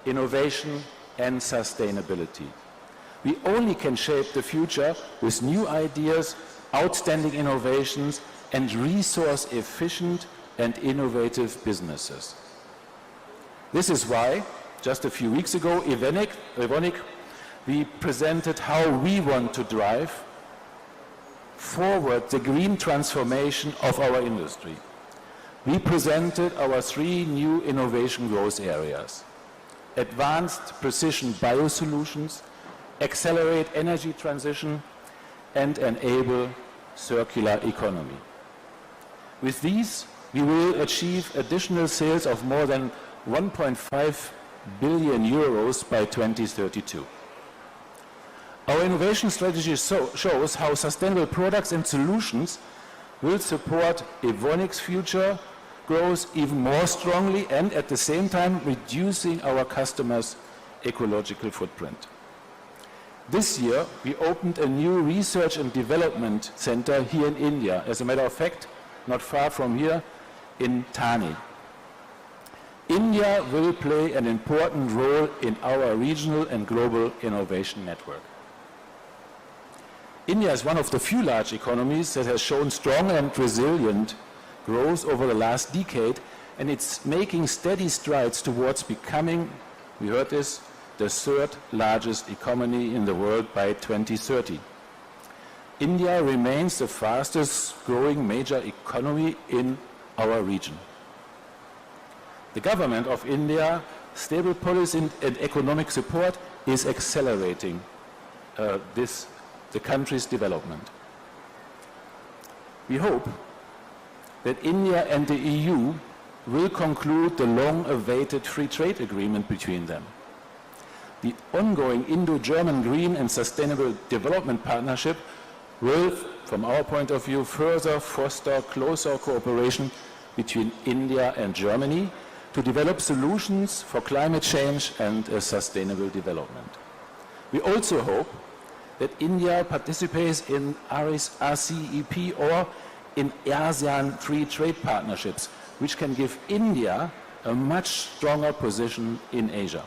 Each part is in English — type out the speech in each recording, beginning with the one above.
innovation and sustainability. We only can shape the future with new ideas, outstanding innovations, and resource-efficient and innovative businesses. This is why, just a few weeks ago, Evonik, we presented how we want to drive forward the green transformation of our industry. We presented our 3 new innovation growth areas: advanced precision biosolutions, accelerate energy transition, and enable circular economy. With these, we will achieve additional sales of more than 1.5 billion euros by 2032. Our innovation strategy shows how sustainable products and solutions will support Evonik's future growth even more strongly and at the same time reducing our customers' ecological footprint. This year, we opened a new research and development center here in India, as a matter of fact, not far from here, in Thane. India will play an important role in our regional and global innovation network. India is one of the few large economies that has shown strong and resilient growth over the last decade, and it's making steady strides towards becoming, we heard this, the 3rd largest economy in the world by 2030. India remains the fastest growing major economy in our region. The government of India, stable policy and economic support is accelerating the country's development. We hope that India and the EU will conclude the long-awaited free trade agreement between them. The ongoing Indo-German Green and Sustainable Development Partnership will, from our point of view, further foster closer cooperation between India and Germany to develop solutions for climate change and sustainable development. We also hope that India participates in RCEP or in ASEAN free trade partnerships, which can give India a much stronger position in Asia.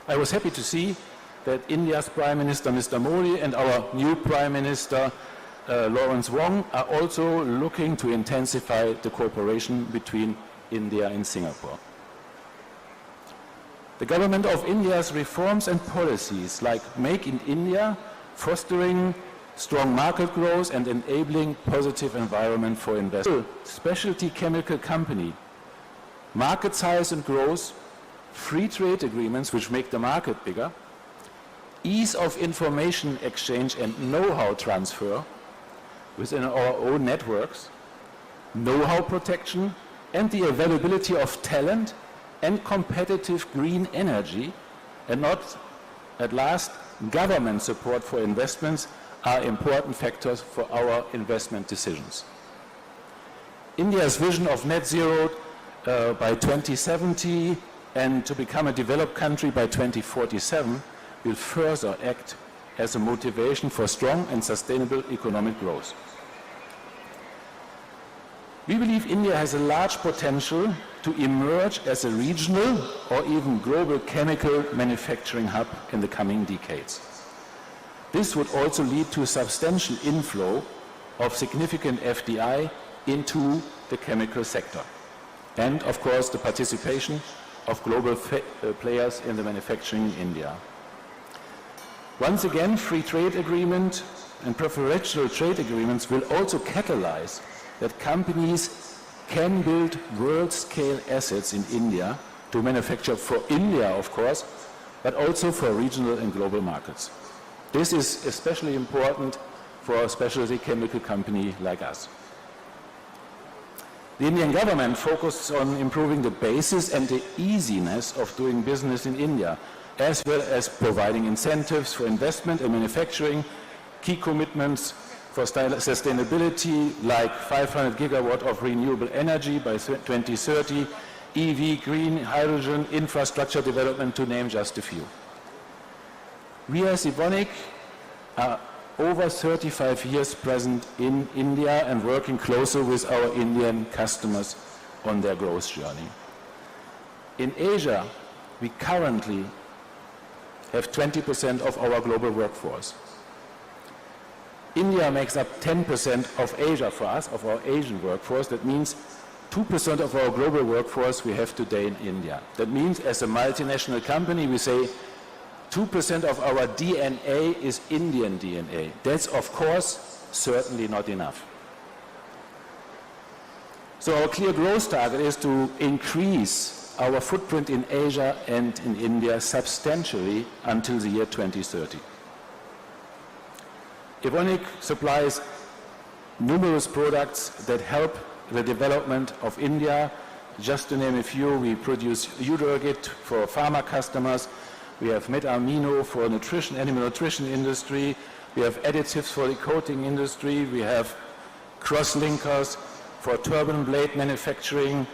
I was happy to see that India's Prime Minister, Mr. Modi, and our new Prime Minister, Lawrence Wong, are also looking to intensify the cooperation between India and Singapore. The government of India's reforms and policies like Make in India, fostering strong market growth and enabling positive environment for investment. Specialty chemical company, market size and growth, free trade agreements which make the market bigger, ease of information exchange and know-how transfer within our own networks, know-how protection, and the availability of talent and competitive green energy, and not at last, government support for investments are important factors for our investment decisions. India's vision of net zero by 2070 and to become a developed country by 2047 will further act as a motivation for strong and sustainable economic growth. We believe India has a large potential to emerge as a regional or even global chemical manufacturing hub in the coming decades. This would also lead to a substantial inflow of significant FDI into the chemical sector, and of course the participation of global players in the manufacturing in India. Once again, free trade agreement and preferential trade agreements will also catalyze that companies can build world-scale assets in India to manufacture for India, of course, but also for regional and global markets. This is especially important for a specialty chemical company like us. The Indian government focuses on improving the basis and the easiness of doing business in India, as well as providing incentives for investment and manufacturing, key commitments for sustainability like 500 gigawatt of renewable energy by 2030, EV, green hydrogen, infrastructure development, to name just a few. We as Evonik are over 35 years present in India and working closer with our Indian customers on their growth journey. In Asia, we currently have 20% of our global workforce. India makes up 10% of Asia for us, of our Asian workforce. That means 2% of our global workforce we have today in India. That means as a multinational company we say 2% of our DNA is Indian DNA. That's of course certainly not enough. So our clear growth target is to increase our footprint in Asia and in India substantially until the year 2030. Evonik supplies numerous products that help the development of India. Just to name a few, we produce Udurgit for pharma customers, we have Metamino for nutrition, animal nutrition industry, we have additives for the coating industry, we have cross-linkers for turbine blade manufacturing,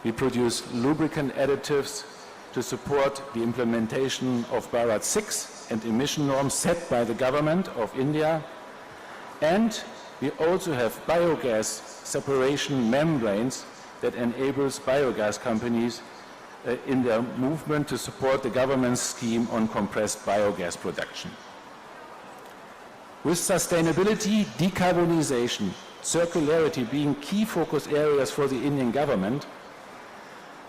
we produce lubricant additives to support the implementation of Bharat 6 and emission norms set by the government of India. And we also have biogas separation membranes that enables biogas companies in their movement to support the government's scheme on compressed biogas production. With sustainability, decarbonization, circularity being key focus areas for the Indian government,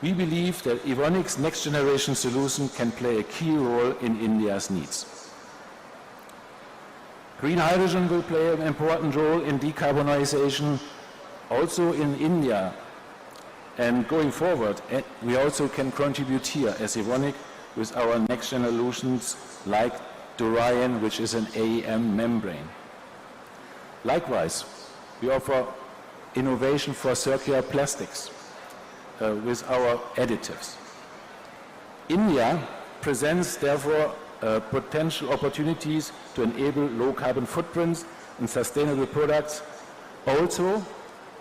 we believe that Evonik's next generation solution can play a key role in India's needs. Green hydrogen will play an important role in decarbonization also in India. And going forward, we also can contribute here as Evonik with our next solutions like Durian, which is an AEM membrane. Likewise, we offer innovation for circular plastics with our additives. India presents therefore potential opportunities to enable low carbon footprints and sustainable products, also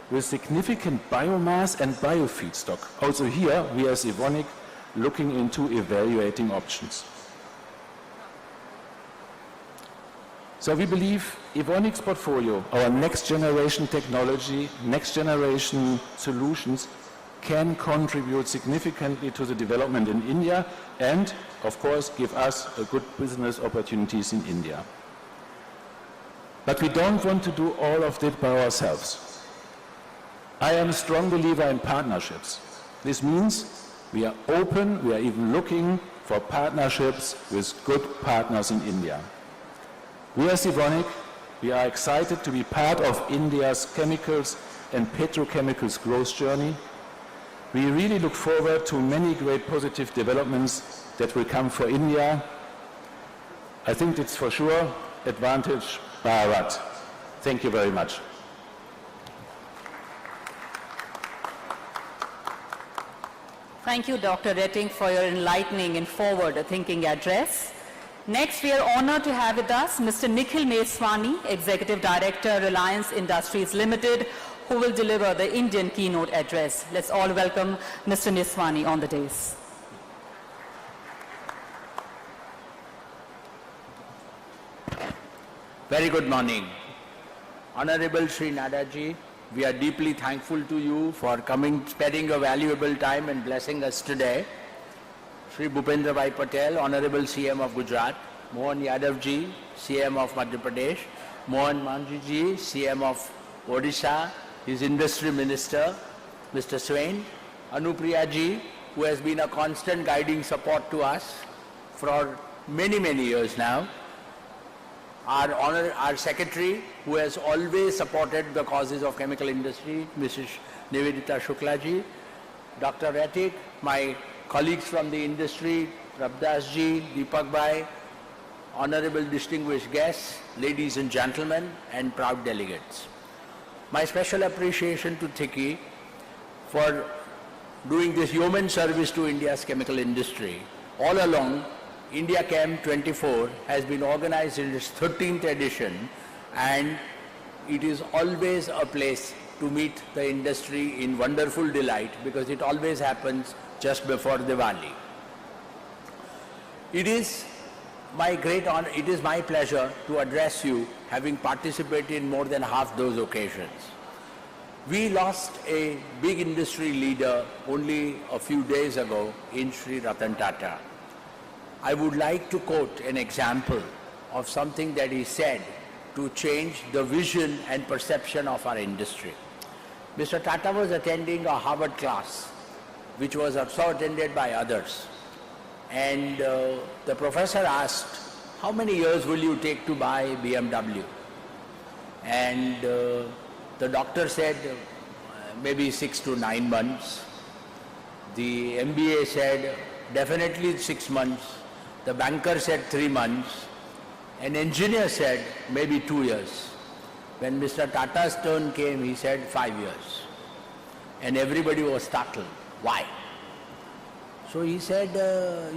with significant biomass and biofeedstock. Also here, we as Evonik looking into evaluating options. So we believe Evonik's portfolio, our next generation technology, next generation solutions can contribute significantly to the development in India and, of course, give us good business opportunities in India. But we don't want to do all of it by ourselves. I am a strong believer in partnerships. This means we are open, we are even looking for partnerships with good partners in India. We as Evonik, we are excited to be part of India's chemicals and petrochemicals growth journey. We really look forward to many great positive developments that will come for India. I think it's for sure advantage Bharat. Thank you very much. Thank you, Dr. Retting, for your enlightening and forward-thinking address. Next, we are honored to have with us Mr. Nikhil Meswani, Executive Director, Reliance Industries Limited, who will deliver the Indian keynote address. Let's all welcome Mr. Meswani on the dais. Very good morning. Honorable Sri Nadaji, we are deeply thankful to you for coming, sparing your valuable time and blessing us today. Sri Bhupendra Patel, Honorable CM of Gujarat, Mohan Yadav ji, CM of Madhya Pradesh, Mohan Manji ji, CM of Odisha, his Industry Minister, Mr. Swain, Anupriya ji, who has been a constant guiding support to us for many, many years now, our Secretary, who has always supported the causes of chemical industry, Mrs. Nivedita Shukla ji, Dr. Rettig, my colleagues from the industry, Prabdas ji, Deepak bhai, honorable distinguished guests, ladies and gentlemen, and proud delegates. My special appreciation to Thiki for doing this yeoman service to India's chemical industry. All along, India Chem 24 has been organized in its 13th edition, and it is always a place to meet the industry in wonderful delight because it always happens just before Diwali. It is my great honor, it is my pleasure to address you, having participated in more than half those occasions. We lost a big industry leader only a few days ago in Sri Ratan Tata. I would like to quote an example of something that he said to change the vision and perception of our industry. Mr. Tata was attending a Harvard class, which was also attended by others. And the professor asked, how many years will you take to buy BMW? And the doctor said, maybe 6 to 9 months. The MBA said, definitely 6 months. The banker said 3 months. An engineer said, maybe 2 years. When Mr. Tata's turn came, he said 5 years. And everybody was startled. Why? So he said,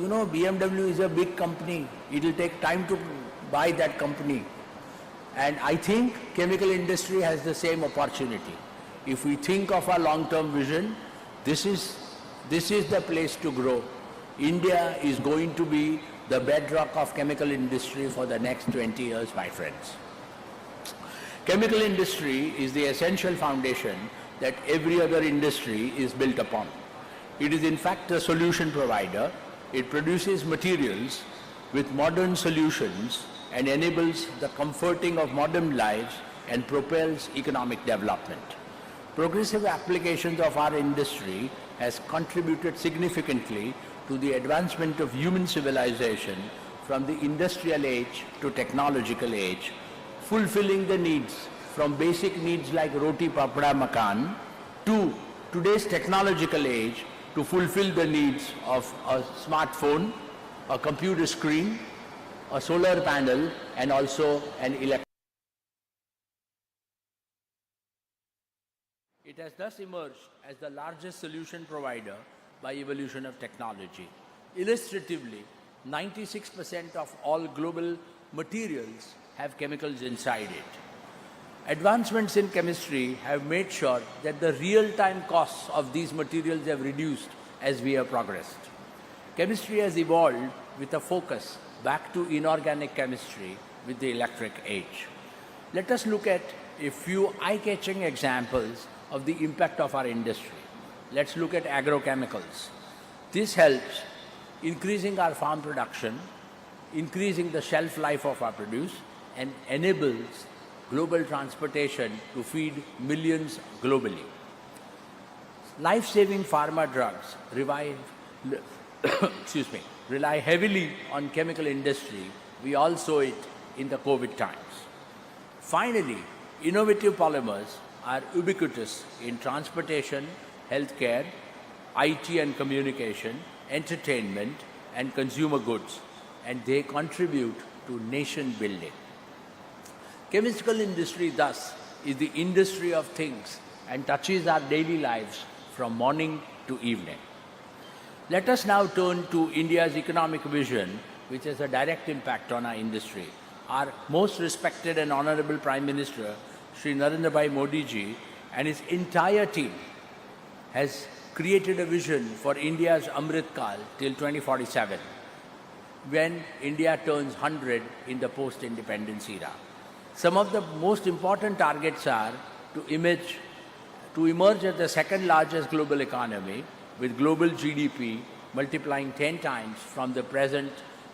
you know, BMW is a big company. It will take time to buy that company. And I think chemical industry has the same opportunity. If we think of our long-term vision, this is the place to grow. India is going to be the bedrock of chemical industry for the next 20 years, my friends. Chemical industry is the essential foundation that every other industry is built upon. It is in fact a solution provider. It produces materials with modern solutions and enables the comforting of modern lives and propels economic development. Progressive applications of our industry has contributed significantly to the advancement of human civilization from the industrial age to technological age, fulfilling the needs from basic needs like roti, papada, makan to today's technological age to fulfill the needs of a smartphone, a computer screen, a solar panel, and also an electric. It has thus emerged as the largest solution provider by evolution of technology. Illustratively, 96% of all global materials have chemicals inside it. Advancements in chemistry have made sure that the real-time costs of these materials have reduced as we have progressed. Chemistry has evolved with a focus back to inorganic chemistry with the electric age. Let us look at a few eye-catching examples of the impact of our industry. Let's look at agrochemicals. This helps increasing our farm production, increasing the shelf life of our produce, and enables global transportation to feed millions globally. Life-saving pharma drugs rely heavily on chemical industry. We all saw it in the COVID times. Finally, innovative polymers are ubiquitous in transportation, healthcare, IT and communication, entertainment, and consumer goods, and they contribute to nation building. Chemical industry, thus, is the industry of things and touches our daily lives from morning to evening. Let us now turn to India's economic vision, which has a direct impact on our industry. Our most respected and honorable Prime Minister, Shri Narendra Bhai Modi ji, and his entire team has created a vision for India's Amrit Kal till 2047, when India turns 100 in the post-independence era. Some of the most important targets are to emerge as the second largest global economy, with global GDP multiplying 10 times from the present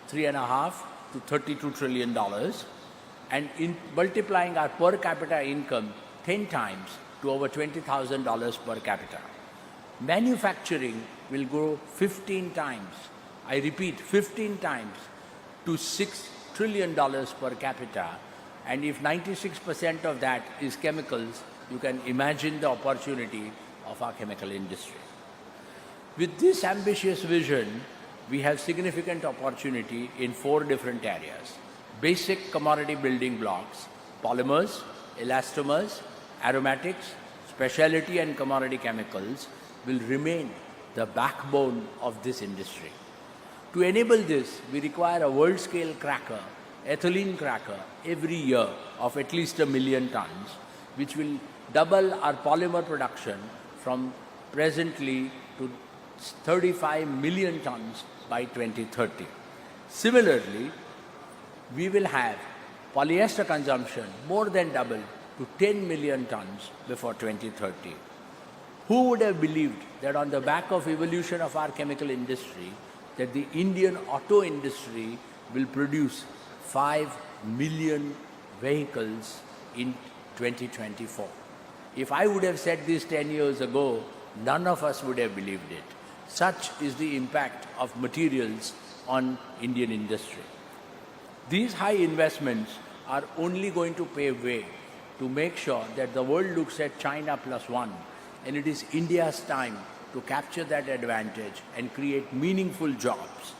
$3.5 to $32 trillion, and multiplying our per capita income 10 times to over $20,000 per capita. Manufacturing will grow 15 times, I repeat, 15 times to $6 trillion per capita, and if 96% of that is chemicals, you can imagine the opportunity of our chemical industry. With this ambitious vision, we have significant opportunity in 4 different areas. Basic commodity building blocks, polymers, elastomers, aromatics, specialty and commodity chemicals will remain the backbone of this industry. To enable this, we require a world-scale cracker, ethylene cracker, every year of at least 1 million tons, which will double our polymer production from presently to 35 million tons by 2030. Similarly, we will have polyester consumption more than double to 10 million tons before 2030. Who would have believed that on the back of evolution of our chemical industry, that the Indian auto industry will produce 5 million vehicles in 2024. If I would have said this 10 years ago, none of us would have believed it. Such is the impact of materials on Indian industry. These high investments are only going to pave way to make sure that the world looks at China plus one, and it is India's time to capture that advantage and create meaningful jobs.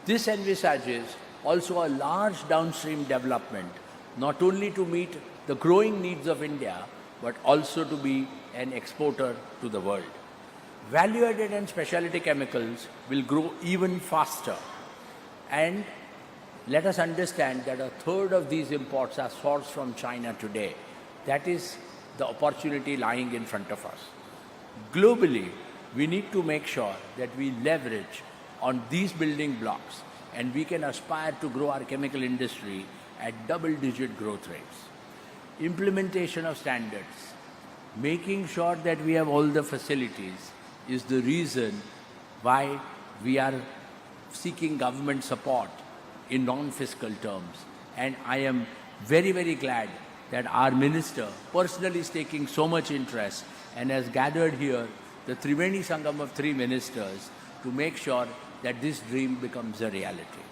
This envisages also a large downstream development, not only to meet the growing needs of India, but also to be an exporter to the world. Value-added and specialty chemicals will grow even faster, and let us understand that a third of these imports are sourced from China today. That is the opportunity lying in front of us. Globally, we need to make sure that we leverage on these building blocks, and we can aspire to grow our chemical industry at double-digit growth rates. Implementation of standards, making sure that we have all the facilities is the reason why we are seeking government support in non-fiscal terms. And I am very, very glad that our minister personally is taking so much interest and has gathered here the Triveni Sangam of 3 ministers to make sure that this dream becomes a reality.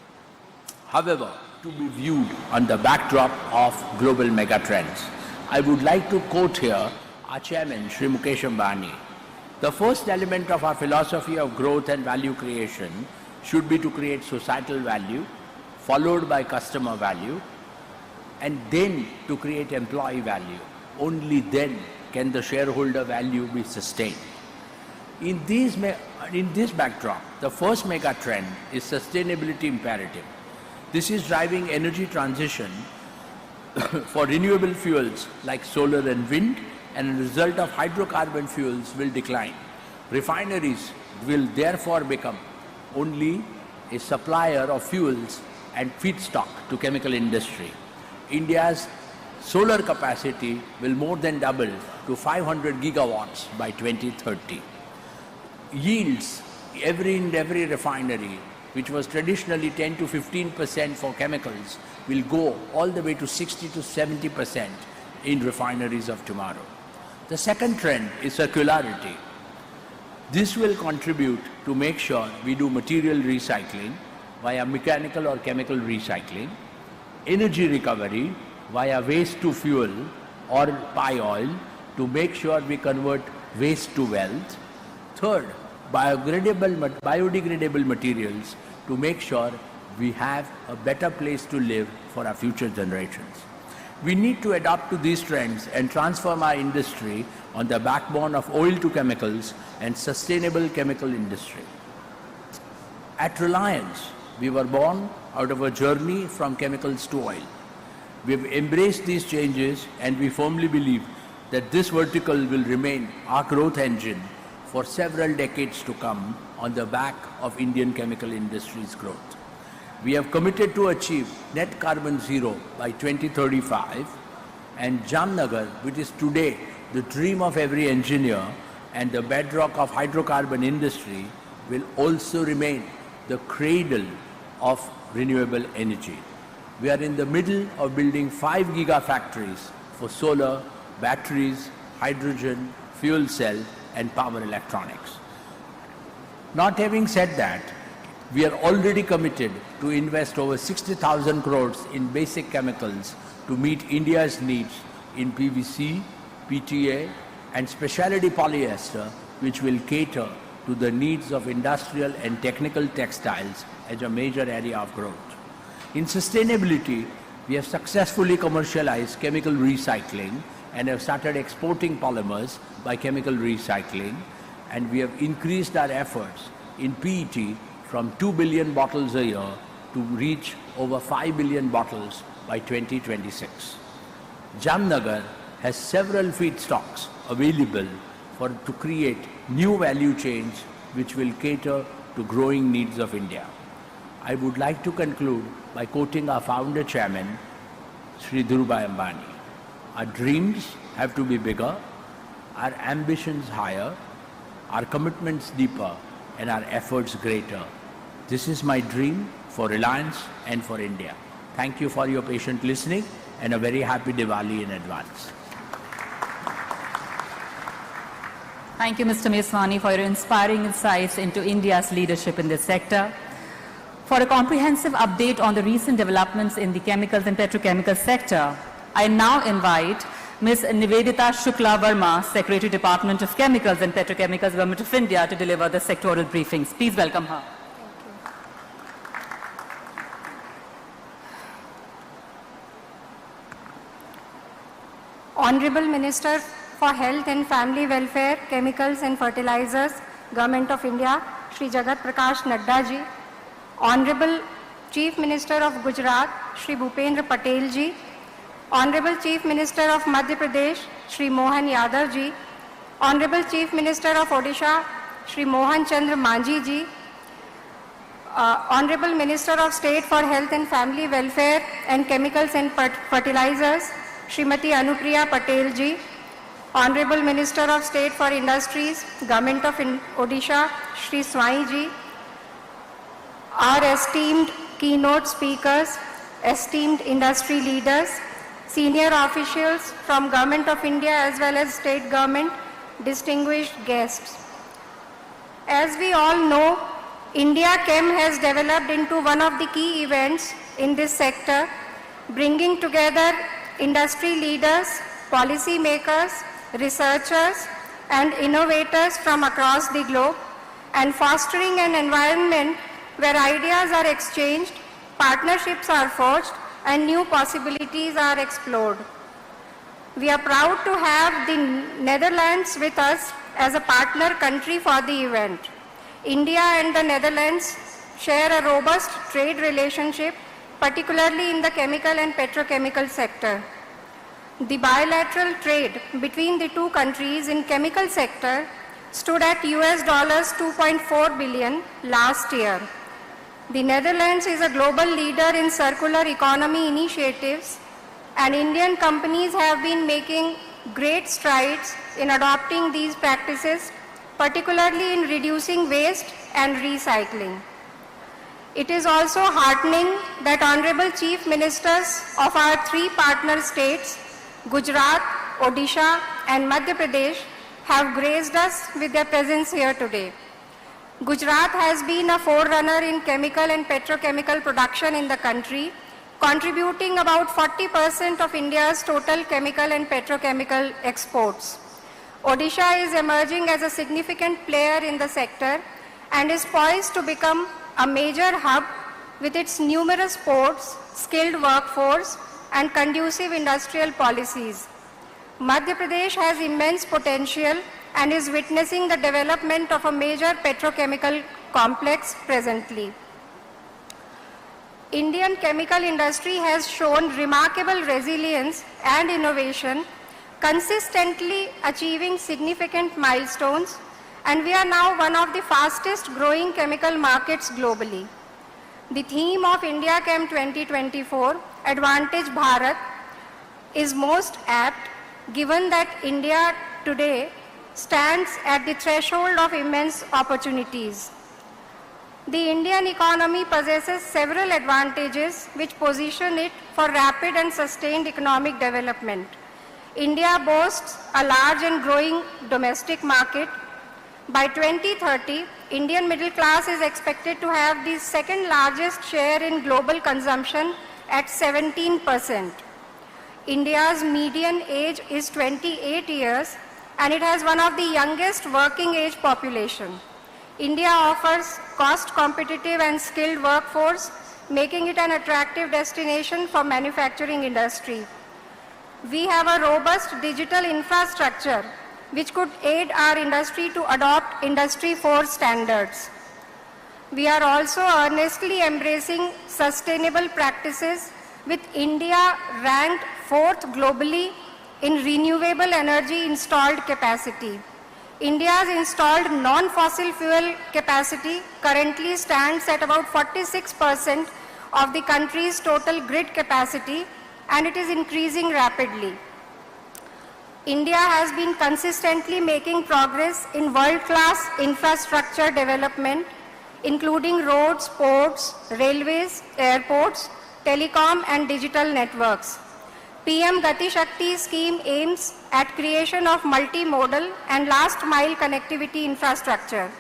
However, to be viewed on the backdrop of global megatrends, I would like to quote here our chairman, Shri Mukesh Ambani. The first element of our philosophy of growth and value creation should be to create societal value, followed by customer value, and then to create employee value. Only then can the shareholder value be sustained. In this backdrop, the first mega trend is sustainability imperative. This is driving energy transition for renewable fuels like solar and wind, and as a result of hydrocarbon fuels will decline. Refineries will therefore become only a supplier of fuels and feedstock to chemical industry. India's solar capacity will more than double to 500 gigawatts by 2030. Yields in every refinery, which was traditionally 10 to 15% for chemicals, will go all the way to 60 to 70% in refineries of tomorrow. The second trend is circularity. This will contribute to make sure we do material recycling via mechanical or chemical recycling, energy recovery via waste to fuel or pie oil to make sure we convert waste to wealth. Third, biodegradable materials to make sure we have a better place to live for our future generations. We need to adapt to these trends and transform our industry on the backbone of oil to chemicals and sustainable chemical industry. At Reliance, we were born out of a journey from chemicals to oil. We have embraced these changes, and we firmly believe that this vertical will remain our growth engine for several decades to come on the back of Indian chemical industry's growth. We have committed to achieve net carbon zero by 2035, and Jamnagar, which is today the dream of every engineer and the bedrock of hydrocarbon industry, will also remain the cradle of renewable energy. We are in the middle of building 5 gigafactories for solar, batteries, hydrogen, fuel cell, and power electronics. Not having said that, we are already committed to invest over 60,000 crores in basic chemicals to meet India's needs in PVC, PTA, and specialty polyester, which will cater to the needs of industrial and technical textiles as a major area of growth. In sustainability, we have successfully commercialized chemical recycling and have started exporting polymers by chemical recycling, and we have increased our efforts in PET from 2 billion bottles a year to reach over 5 billion bottles by 2026. Jamnagar has several feedstocks available to create new value chains which will cater to growing needs of India. I would like to conclude by quoting our founder chairman, Sri Dhirubhai Ambani. Our dreams have to be bigger, our ambitions higher, our commitments deeper, and our efforts greater. This is my dream for Reliance and for India. Thank you for your patient listening, and a very happy Diwali in advance. Thank you, Mr. Meswani, for your inspiring insights into India's leadership in this sector. For a comprehensive update on the recent developments in the chemicals and petrochemical sector, I now invite Ms. Nivedita Shukla Verma, Secretary, Department of Chemicals and Petrochemicals, Government of India, to deliver the sectoral briefings. Please welcome her. Honorable Minister for Health and Family Welfare, Chemicals and Fertilizers, Government of India, Shri Jagat Prakash Nadda ji, Honorable Chief Minister of Gujarat, Shri Bhupendra Patel ji, Honorable Chief Minister of Madhya Pradesh, Shri Mohan Yadav ji, Honorable Chief Minister of Odisha, Shri Mohan Chandra Manjhi ji, Honorable Minister of State for Health and Family Welfare and Chemicals and Fertilizers, Srimati Anupriya Patel ji, Honorable Minister of State for Industries, Government of Odisha, Shri Swai ji, our esteemed keynote speakers, esteemed industry leaders, senior officials from Government of India as well as state government, distinguished guests. As we all know, India Chem has developed into one of the key events in this sector, bringing together industry leaders, policy makers, researchers and innovators from across the globe, and fostering an environment where ideas are exchanged, partnerships are forged and new possibilities are explored. We are proud to have the Netherlands with us as a partner country for the event. India and the Netherlands share a robust trade relationship, particularly in the chemical and petrochemical sector. The bilateral trade between the two countries in chemical sector stood at US $2.4 billion last year. The Netherlands is a global leader in circular economy initiatives, and Indian companies have been making great strides in adopting these practices, particularly in reducing waste and recycling. It is also heartening that Honorable Chief Ministers of our three partner states, Gujarat, Odisha and Madhya Pradesh, have graced us with their presence here today. Gujarat has been a forerunner in chemical and petrochemical production in the country, contributing about 40% of India's total chemical and petrochemical exports. Odisha is emerging as a significant player in the sector and is poised to become a major hub with its numerous ports, skilled workforce and conducive industrial policies. Madhya Pradesh has immense potential and is witnessing the development of a major petrochemical complex presently. Indian chemical industry has shown remarkable resilience and innovation, consistently achieving significant milestones, and we are now one of the fastest growing chemical markets globally. The theme of India Chem 2024, Advantage Bharat, is most apt given that India today stands at the threshold of immense opportunities. The Indian economy possesses several advantages which position it for rapid and sustained economic development. India boasts a large and growing domestic market. By 2030, Indian middle class is expected to have the second largest share in global consumption at 17%. India's median age is 28 years and it has one of the youngest working age population. India offers cost competitive and skilled workforce, making it an attractive destination for manufacturing industry. We have a robust digital infrastructure which could aid our industry to adopt Industry 4 standards. We are also earnestly embracing sustainable practices, with India ranked 4th globally in renewable energy installed capacity. India's installed non-fossil fuel capacity currently stands at about 46% of the country's total grid capacity, and it is increasing rapidly. India has been consistently making progress in world-class infrastructure development, including roads, ports, railways, airports, telecom and digital networks. PM Gati Shakti scheme aims at creation of multimodal and last mile connectivity infrastructure.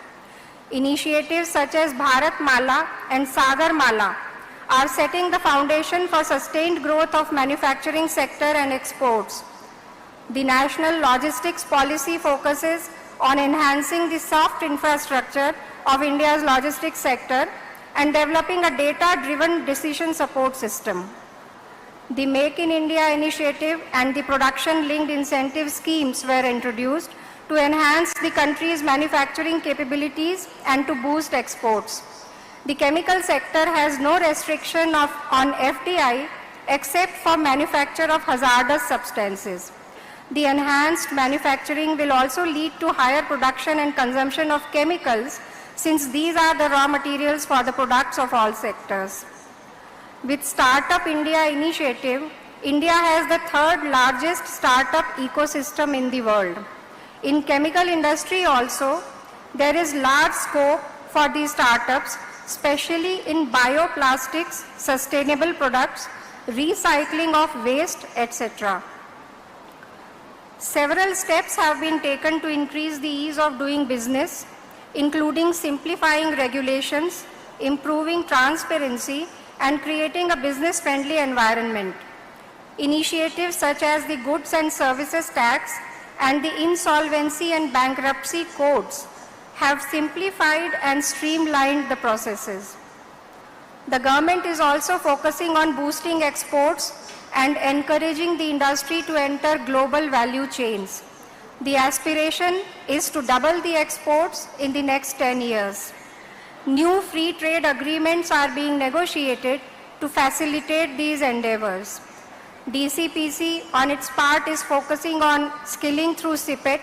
Initiatives such as Bharat Mala and Sagar Mala are setting the foundation for sustained growth of manufacturing sector and exports. The national logistics policy focuses on enhancing the soft infrastructure of India's logistics sector and developing a data-driven decision support system. The Make in India initiative and the production-linked incentive schemes were introduced to enhance the country's manufacturing capabilities and to boost exports. The chemical sector has no restriction on FDI except for manufacture of hazardous substances. The enhanced manufacturing will also lead to higher production and consumption of chemicals, since these are the raw materials for the products of all sectors. With Startup India initiative, India has the third largest startup ecosystem in the world. In chemical industry also, there is large scope for these startups, especially in bioplastics, sustainable products, recycling of waste, etc. Several steps have been taken to increase the ease of doing business, including simplifying regulations, improving transparency, and creating a business-friendly environment. Initiatives such as the Goods and Services Tax and the Insolvency and Bankruptcy Codes have simplified and streamlined the processes. The government is also focusing on boosting exports and encouraging the industry to enter global value chains. The aspiration is to double the exports in the next 10 years. New free trade agreements are being negotiated to facilitate these endeavors. DCPC, on its part, is focusing on skilling through CPET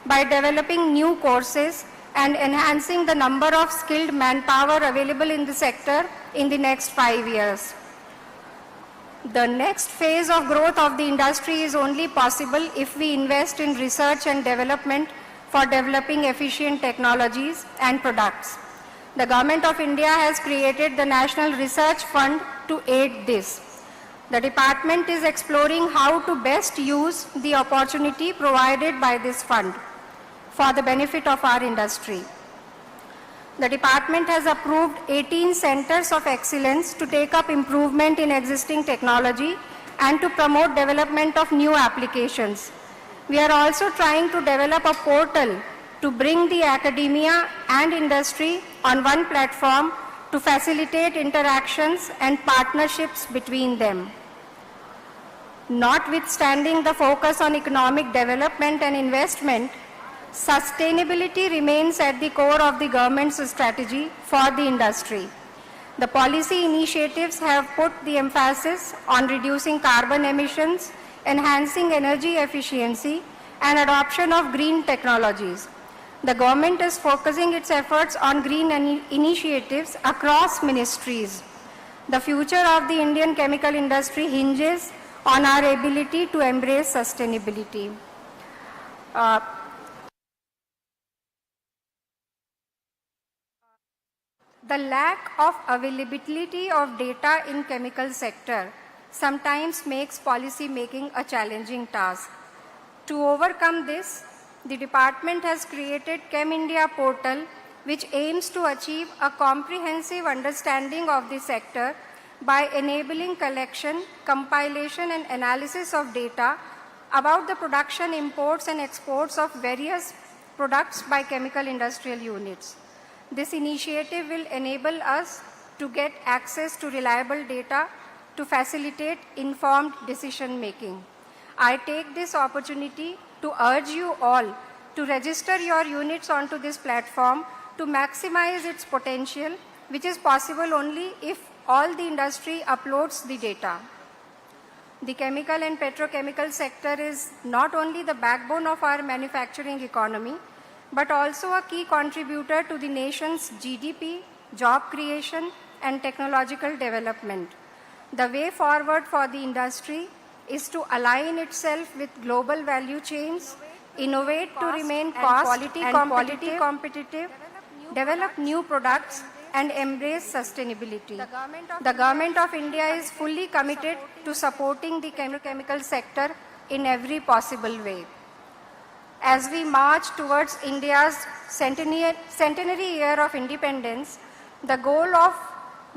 by developing new courses and enhancing the number of skilled manpower available in the sector in the next 5 years. The next phase of growth of the industry is only possible if we invest in research and development for developing efficient technologies and products. The Government of India has created the National Research Fund to aid this. The department is exploring how to best use the opportunity provided by this fund for the benefit of our industry. The department has approved 18 centers of excellence to take up improvement in existing technology and to promote development of new applications. We are also trying to develop a portal to bring the academia and industry on one platform to facilitate interactions and partnerships between them. Notwithstanding the focus on economic development and investment, sustainability remains at the core of the government's strategy for the industry. The policy initiatives have put the emphasis on reducing carbon emissions, enhancing energy efficiency, and adoption of green technologies. The government is focusing its efforts on green initiatives across ministries. The future of the Indian chemical industry hinges on our ability to embrace sustainability. The lack of availability of data in chemical sector sometimes makes policy making a challenging task. To overcome this, the department has created Chem India portal, which aims to achieve a comprehensive understanding of the sector by enabling collection, compilation and analysis of data about the production, imports and exports of various products by chemical industrial units. This initiative will enable us to get access to reliable data to facilitate informed decision making. I take this opportunity to urge you all to register your units onto this platform to maximize its potential, which is possible only if all the industry uploads the data. The chemical and petrochemical sector is not only the backbone of our manufacturing economy, but also a key contributor to the nation's GDP, job creation, and technological development. The way forward for the industry is to align itself with global value chains, innovate to remain cost and quality competitive, develop new products, and embrace sustainability. The Government of India is fully committed to supporting the chemical sector in every possible way. As we march towards India's centenary year of independence, the goal of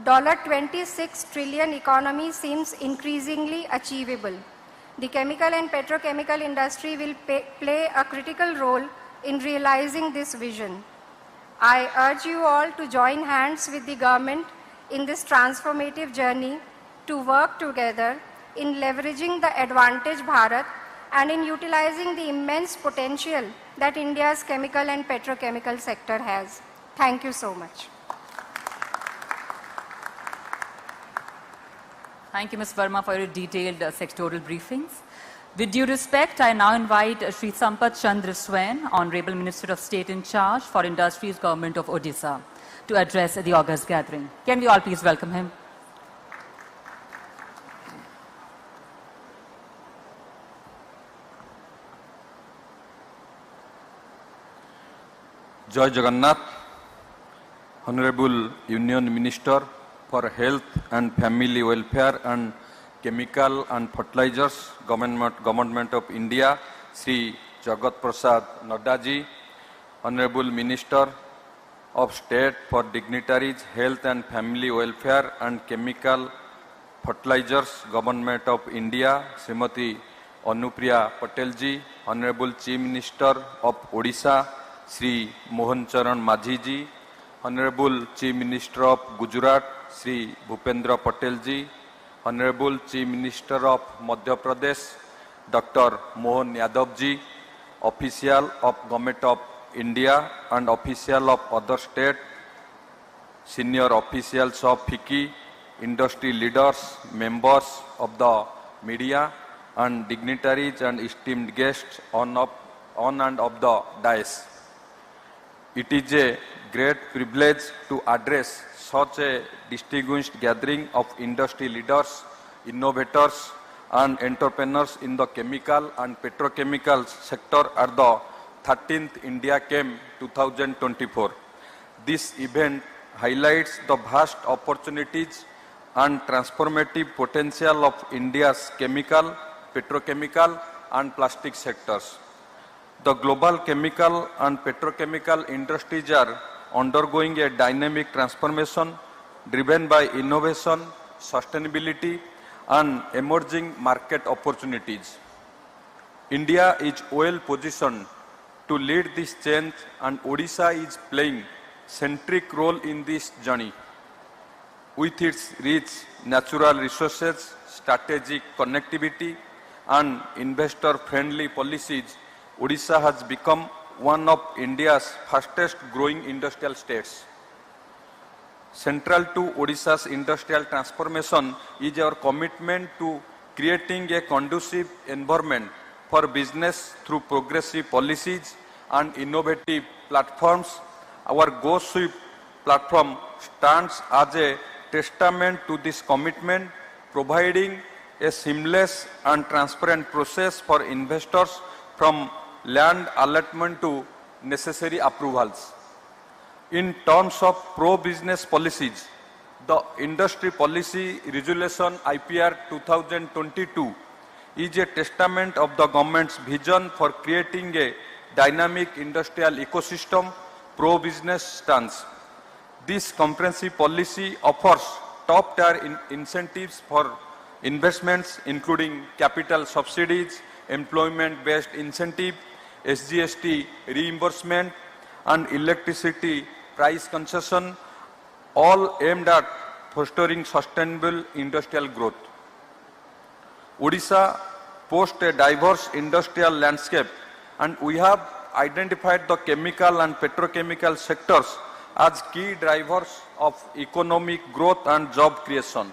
$26 trillion economy seems increasingly achievable. The chemical and petrochemical industry will play a critical role in realizing this vision. I urge you all to join hands with the government in this transformative journey to work together in leveraging the advantage Bharat and in utilizing the immense potential that India's chemical and petrochemical sector has. Thank you so much. Thank you, Ms. Verma, for your detailed sectoral briefings. With due respect, I now invite Sri Sampath Chandra Swain, Honorable Minister of State in charge for Industries, Government of Odisha, to address the August gathering. Can we all please welcome him? Jai Jagannath, Honorable Union Minister for Health and Family Welfare and Chemical and Fertilizers, Government of India, Sri Jagat Prasad Nadda ji, Honorable Minister of State for Dignitaries, Health and Family Welfare and Chemical Fertilizers, Government of India, Srimati Anupriya Patel ji, Honorable Chief Minister of Odisha, Sri Mohan Charan Majhi ji, Honorable Chief Minister of Gujarat, Sri Bhupendra Patel ji, Honorable Chief Minister of Madhya Pradesh, Dr. Mohan Yadav ji, official of Government of India and official of other state, senior officials of FICCI, industry leaders, members of the media, and dignitaries and esteemed guests on and of the dais. It is a great privilege to address such a distinguished gathering of industry leaders, innovators, and entrepreneurs in the chemical and petrochemical sector at the 13th India Chem 2024. This event highlights the vast opportunities and transformative potential of India's chemical, petrochemical, and plastic sectors. The global chemical and petrochemical industries are undergoing a dynamic transformation driven by innovation, sustainability, and emerging market opportunities. India is well positioned to lead this change, and Odisha is playing centric role in this journey. With its rich natural resources, strategic connectivity, and investor-friendly policies, Odisha has become one of India's fastest growing industrial states. Central to Odisha's industrial transformation is our commitment to creating a conducive environment for business through progressive policies and innovative platforms. Our Go Swift platform stands as a testament to this commitment, providing a seamless and transparent process for investors from land allotment to necessary approvals. In terms of pro-business policies, the Industry Policy Resolution IPR 2022 is a testament of the government's vision for creating a dynamic industrial ecosystem pro-business stance. This comprehensive policy offers top-tier incentives for investments including capital subsidies, employment-based incentive, SGST reimbursement, and electricity price concession, all aimed at fostering sustainable industrial growth. Odisha boasts a diverse industrial landscape, and we have identified the chemical and petrochemical sectors as key drivers of economic growth and job creation.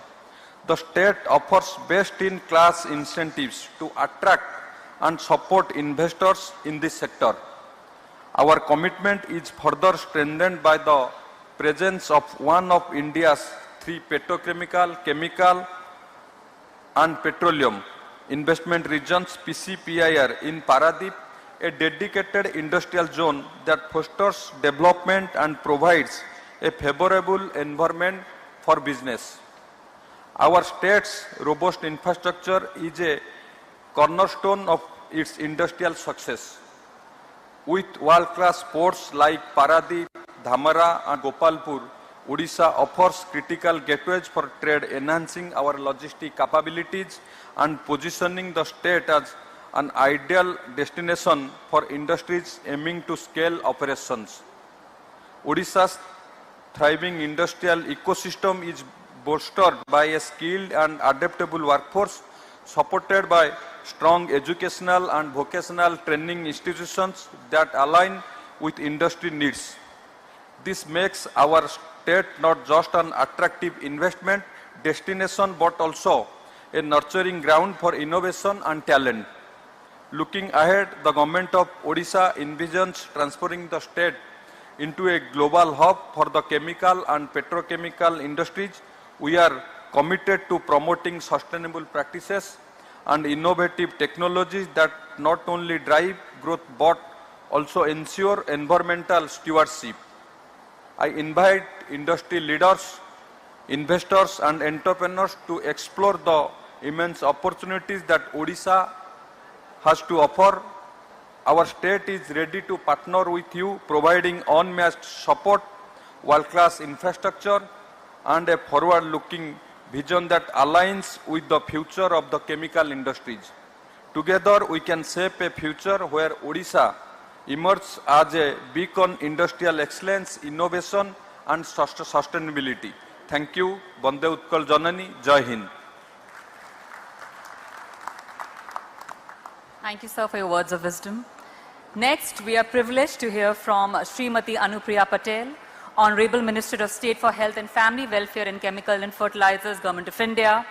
The state offers best-in-class incentives to attract and support investors in this sector. Our commitment is further strengthened by the presence of one of India's three petrochemical, chemical, and petroleum Investment Regions PCPIR in Paradip, a dedicated industrial zone that fosters development and provides a favorable environment for business. Our state's robust infrastructure is a cornerstone of its industrial success. With world-class ports like Paradip, Dhamara and Gopalpur, Odisha offers critical gateways for trade, enhancing our logistic capabilities and positioning the state as an ideal destination for industries aiming to scale operations. Odisha's thriving industrial ecosystem is bolstered by a skilled and adaptable workforce, supported by strong educational and vocational training institutions that align with industry needs. This makes our state not just an attractive investment destination but also a nurturing ground for innovation and talent. Looking ahead, the government of Odisha envisions transferring the state into a global hub for the chemical and petrochemical industries. We are committed to promoting sustainable practices and innovative technologies that not only drive growth but also ensure environmental stewardship. I invite industry leaders, investors and entrepreneurs to explore the immense opportunities that Odisha has to offer. Our state is ready to partner with you, providing unmatched support, world-class infrastructure and a forward-looking vision that aligns with the future of the chemical industries. Together we can shape a future where Odisha emerges as a beacon industrial excellence, innovation and sustainability. Thank you. Bande Utkal Janani. Jai Hind. Thank you, sir, for your words of wisdom. Next, we are privileged to hear from Srimati Anupriya Patel, Honorable Minister of State for Health and Family Welfare and Chemical and Fertilizers, Government of India.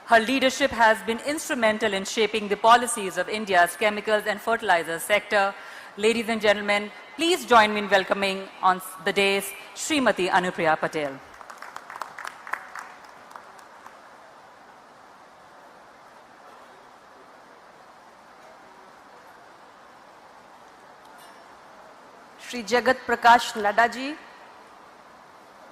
Her leadership has been instrumental in shaping the policies of India's chemicals and fertilizers sector. Ladies and gentlemen, please join me in welcoming on the dais Srimati Anupriya Patel. Shri Jagat Prakash Nadda ji,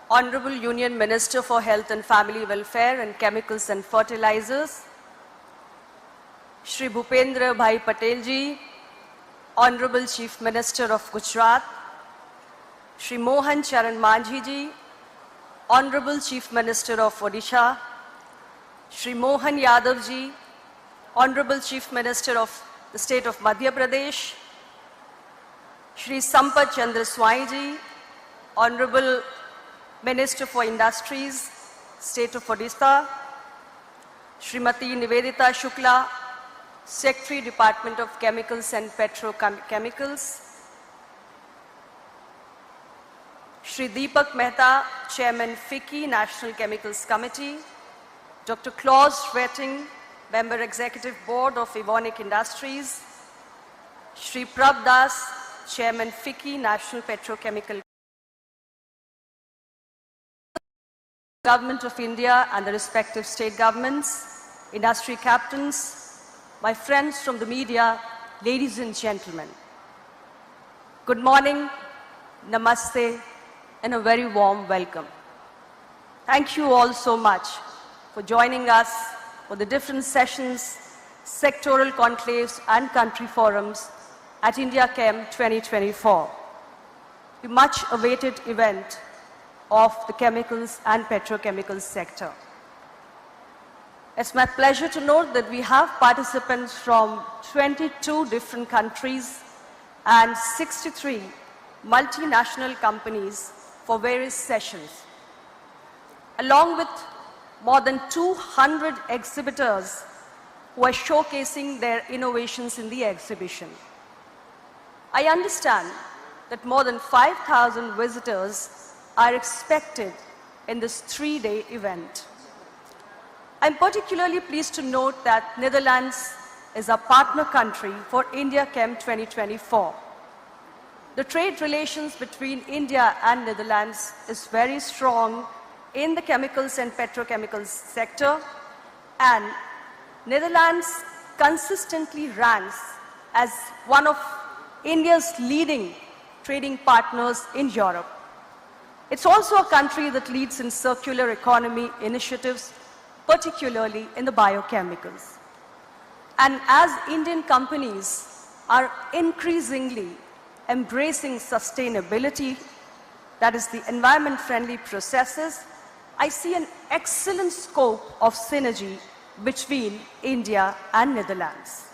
Honorable Union Minister for Health and Family Welfare and Chemicals and Fertilizers, Shri Bhupendra Patel ji, Honorable Chief Minister of Gujarat, Shri Mohan Charan Manjhi ji, Honorable Chief Minister of Odisha, Shri Mohan Yadav ji, Honorable Chief Minister of the State of Madhya Pradesh, Shri Sampath Chandra Swai ji, Honorable Minister for Industries, State of Odisha, Srimati Nivedita Shukla, Secretary, Department of Chemicals and Petrochemicals, Shri Deepak Mehta, Chairman FICCI, National Chemicals Committee, Dr. Klaus Retting, Member Executive Board of Evonik Industries, Shri Prab Das, Chairman FICCI, National Petrochemical Government of India and the respective state governments, industry captains, my friends from the media, ladies and gentlemen. Good morning, namaste, and a very warm welcome. Thank you all so much for joining us for the different sessions, sectoral conclaves and country forums at India Chem 2024, the much awaited event of the chemicals and petrochemicals sector. It's my pleasure to note that we have participants from 22 different countries and 63 multinational companies for various sessions, along with more than 200 exhibitors who are showcasing their innovations in the exhibition. I understand that more than 5,000 visitors are expected in this 3-day event. I'm particularly pleased to note that Netherlands is a partner country for India Chem 2024. The trade relations between India and Netherlands is very strong in the chemicals and petrochemicals sector, and Netherlands consistently ranks as one of India's leading trading partners in Europe. It's also a country that leads in circular economy initiatives, particularly in the biochemicals. And as Indian companies are increasingly embracing sustainability, that is the environment-friendly processes, I see an excellent scope of synergy between India and Netherlands.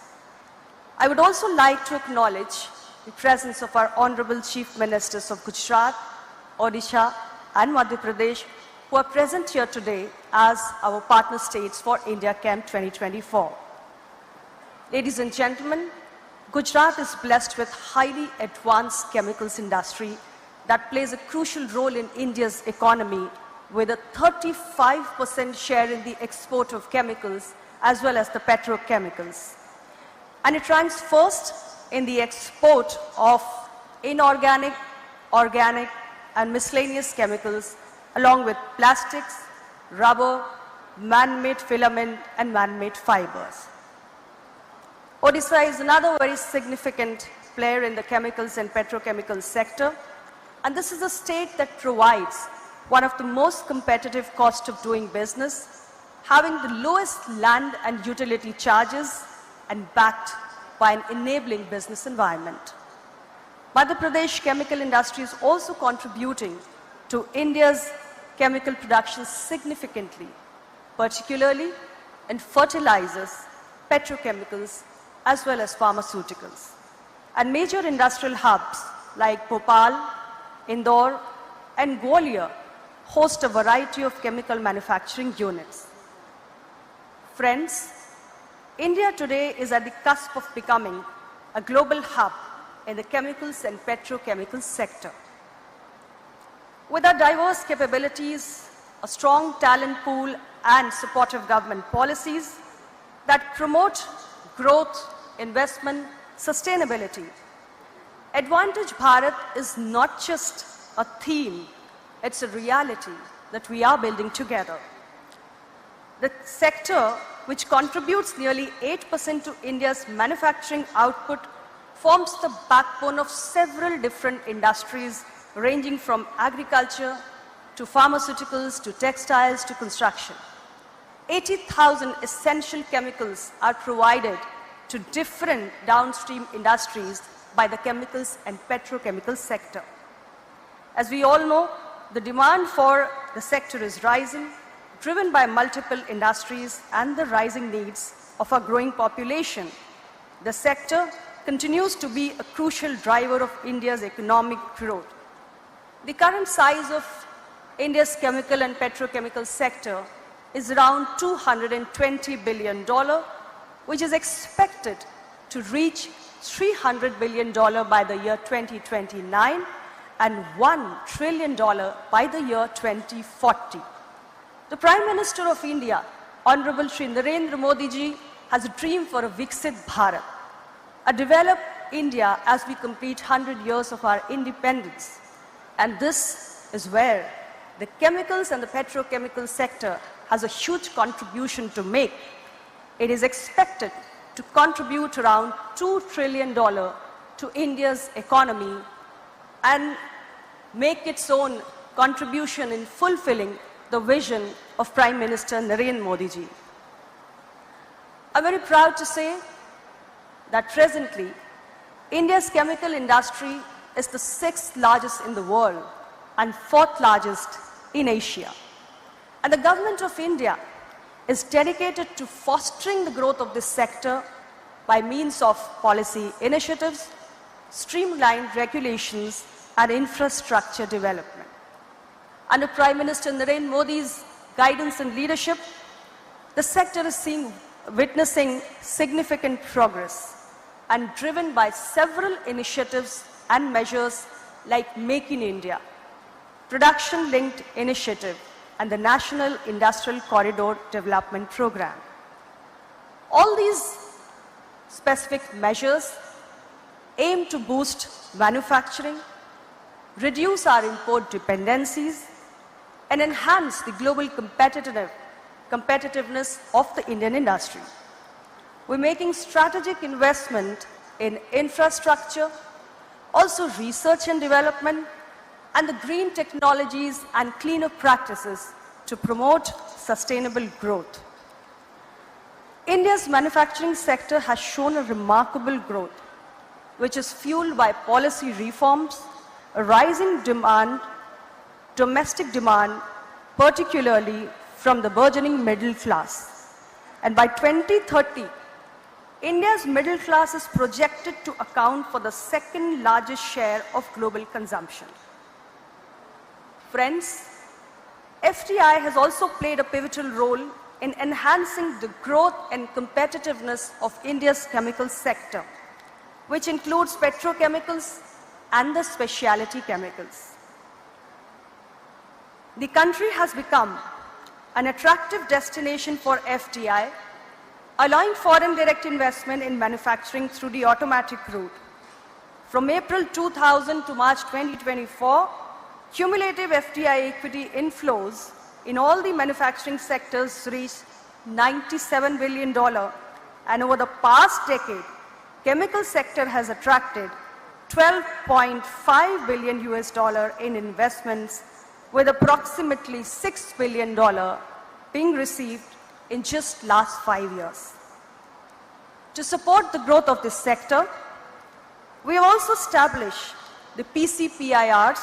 I would also like to acknowledge the presence of our Honorable Chief Ministers of Gujarat, Odisha and Madhya Pradesh, who are present here today as our partner states for India Chem 2024. Ladies and gentlemen, Gujarat is blessed with highly advanced chemicals industry that plays a crucial role in India's economy, with a 35% share in the export of chemicals as well as the petrochemicals. And it ranks first in the export of inorganic, organic and miscellaneous chemicals, along with plastics, rubber, man-made filament and man-made fibers. Odisha is another very significant player in the chemicals and petrochemical sector, and this is a state that provides one of the most competitive cost of doing business, having the lowest land and utility charges and backed by an enabling business environment. Madhya Pradesh chemical industry is also contributing to India's chemical production significantly, particularly in fertilizers, petrochemicals, as well as pharmaceuticals. And major industrial hubs like Bhopal, Indore, and Gwalior host a variety of chemical manufacturing units. Friends, India today is at the cusp of becoming a global hub in the chemicals and petrochemical sector. With our diverse capabilities, a strong talent pool and supportive government policies that promote growth, investment, sustainability, Advantage Bharat is not just a theme, it's a reality that we are building together. The sector, which contributes nearly 8% to India's manufacturing output, forms the backbone of several different industries ranging from agriculture to pharmaceuticals to textiles to construction. 80,000 essential chemicals are provided to different downstream industries by the chemicals and petrochemical sector. As we all know, the demand for the sector is rising, driven by multiple industries and the rising needs of our growing population. The sector continues to be a crucial driver of India's economic growth. The current size of India's chemical and petrochemical sector is around $220 billion, which is expected to reach $300 billion by the year 2029 and $1 trillion by the year 2040. The Prime Minister of India, Honorable Shri Narendra Modi ji, has a dream for a Viksit Bharat, a developed India as we complete 100 years of our independence. And this is where the chemicals and the petrochemical sector has a huge contribution to make. It is expected to contribute around $2 trillion to India's economy and make its own contribution in fulfilling the vision of Prime Minister Narendra Modi ji. I'm very proud to say that presently, India's chemical industry is the 6th largest in the world and 4th largest in Asia. And the government of India is dedicated to fostering the growth of this sector by means of policy initiatives, streamlined regulations, and infrastructure development. Under Prime Minister Narendra Modi's guidance and leadership, the sector is witnessing significant progress and driven by several initiatives and measures like Make in India, Production-Linked Initiative, and the National Industrial Corridor Development Program. All these specific measures aim to boost manufacturing, reduce our import dependencies, and enhance the global competitiveness of the Indian industry. we're making strategic investment in infrastructure, also research and development, and the green technologies and cleaner practices to promote sustainable growth. India's manufacturing sector has shown a remarkable growth, which is fueled by policy reforms, a rising demand, domestic demand, particularly from the burgeoning middle class. And by 2030, India's middle class is projected to account for the second largest share of global consumption. Friends, FDI has also played a pivotal role in enhancing the growth and competitiveness of India's chemical sector, which includes petrochemicals and the specialty chemicals. The country has become an attractive destination for FDI, allowing foreign direct investment in manufacturing through the automatic route. From April 2000 to March 2024, cumulative FDI equity inflows in all the manufacturing sectors reached $97 billion, and over the past decade, chemical sector has attracted $12.5 billion in investments, with approximately $6 billion being received in just last 5 years. To support the growth of this sector, we have also established the PCPIRs,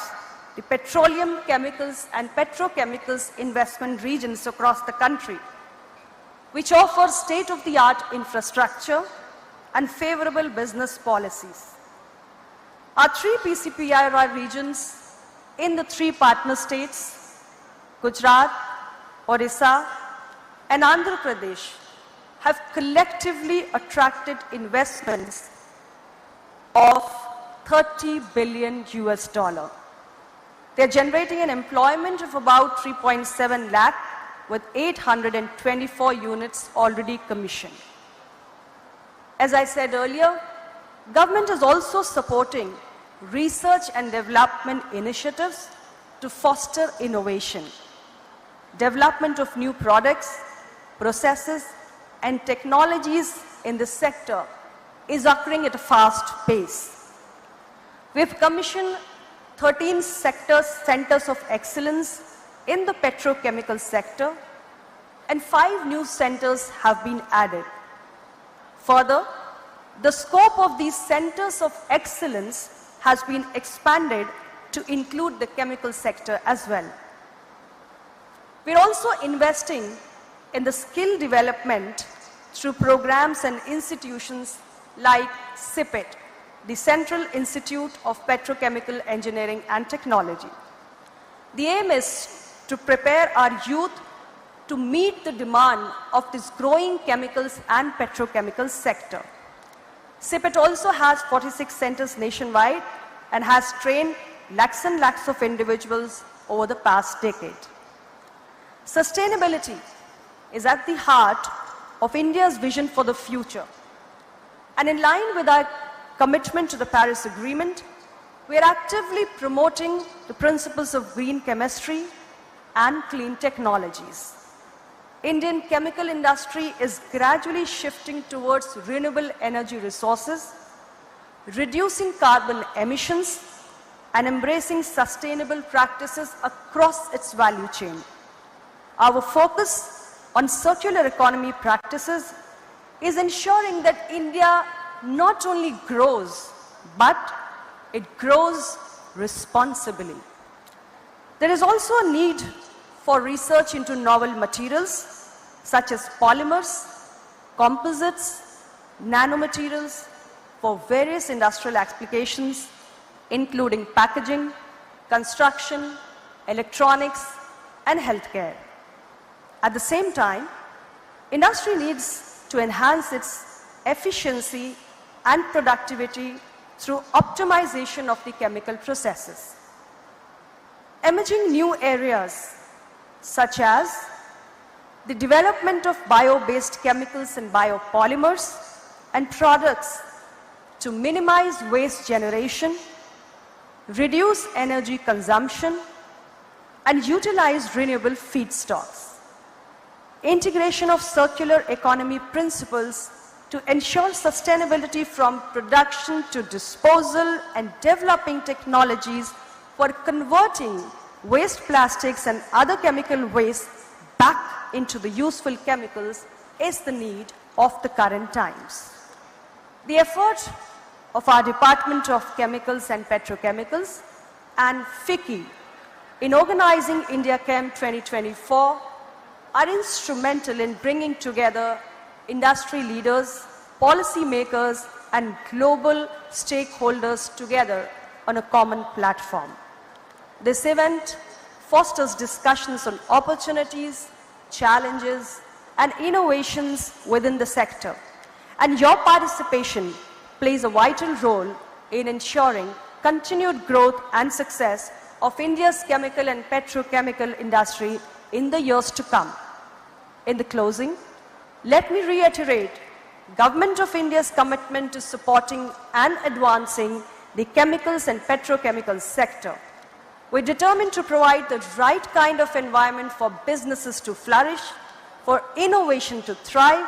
the petroleum, chemicals and petrochemicals investment regions across the country, which offer state-of-the-art infrastructure and favorable business policies. Our 3 PCPIR regions in the 3 partner states, Gujarat, Odisha and Andhra Pradesh, have collectively attracted investments of $30 billion. They're generating an employment of about 3.7 lakh, with 824 units already commissioned. As I said earlier, government is also supporting research and development initiatives to foster innovation. Development of new products, processes and technologies in this sector is occurring at a fast pace. We've commissioned 13 centers of excellence in the petrochemical sector, and 5 new centers have been added. Further, the scope of these centers of excellence has been expanded to include the chemical sector as well. We're also investing in the skill development through programs and institutions like CIPIT, the Central Institute of Petrochemical Engineering and Technology. The aim is to prepare our youth to meet the demand of this growing chemicals and petrochemical sector. CIPIT also has 46 centers nationwide and has trained lakhs and lakhs of individuals over the past decade. Sustainability is at the heart of India's vision for the future. And in line with our commitment to the Paris Agreement, we are actively promoting the principles of green chemistry and clean technologies. Indian chemical industry is gradually shifting towards renewable energy resources, reducing carbon emissions, and embracing sustainable practices across its value chain. Our focus on circular economy practices is ensuring that India not only grows, but it grows responsibly. There is also a need for research into novel materials such as polymers, composites, nanomaterials for various industrial applications, including packaging, construction, electronics, and healthcare. At the same time, industry needs to enhance its efficiency and productivity through optimization of the chemical processes. Emerging new areas such as the development of bio-based chemicals and biopolymers and products to minimize waste generation, reduce energy consumption, and utilize renewable feedstocks. Integration of circular economy principles to ensure sustainability from production to disposal and developing technologies for converting waste plastics and other chemical waste back into the useful chemicals is the need of the current times. The effort of our Department of Chemicals and Petrochemicals and FICCI in organizing India Chem 2024 are instrumental in bringing together industry leaders, policy makers, and global stakeholders together on a common platform. This event fosters discussions on opportunities, challenges, and innovations within the sector. And your participation plays a vital role in ensuring continued growth and success of India's chemical and petrochemical industry in the years to come. In the closing, let me reiterate Government of India's commitment to supporting and advancing the chemicals and petrochemical sector. We're determined to provide the right kind of environment for businesses to flourish, for innovation to thrive,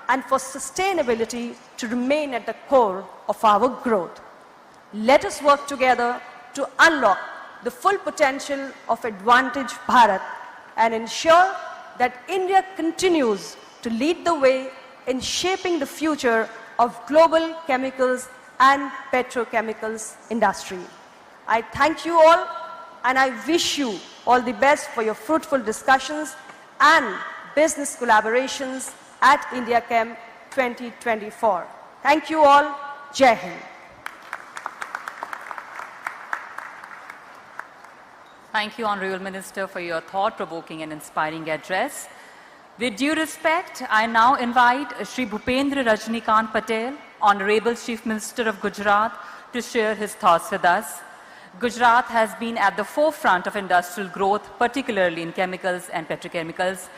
and for sustainability to remain at the core of our growth. Let us work together to unlock the full potential of Advantage Bharat and ensure that India continues to lead the way in shaping the future of global chemicals and petrochemicals industry. I thank you all and I wish you all the best for your fruitful discussions and business collaborations at India Chem 2024. Thank you all. Jai Hind. Thank you, Honorable Minister, for your thought-provoking and inspiring address. With due respect, I now invite Shri Bhupendra Patel, Honorable Chief Minister of Gujarat, to share his thoughts with us. Gujarat has been at the forefront of industrial growth, particularly in chemicals and petrochemicals.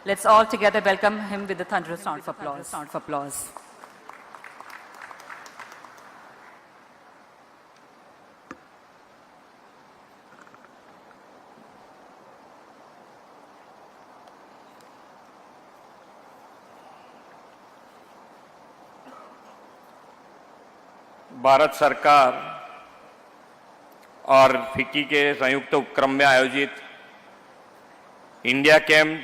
Let's all together welcome him with a thunderous round of applause. Bharat सरकार और FICCI के संयुक्त उपक्रम में आयोजित India cam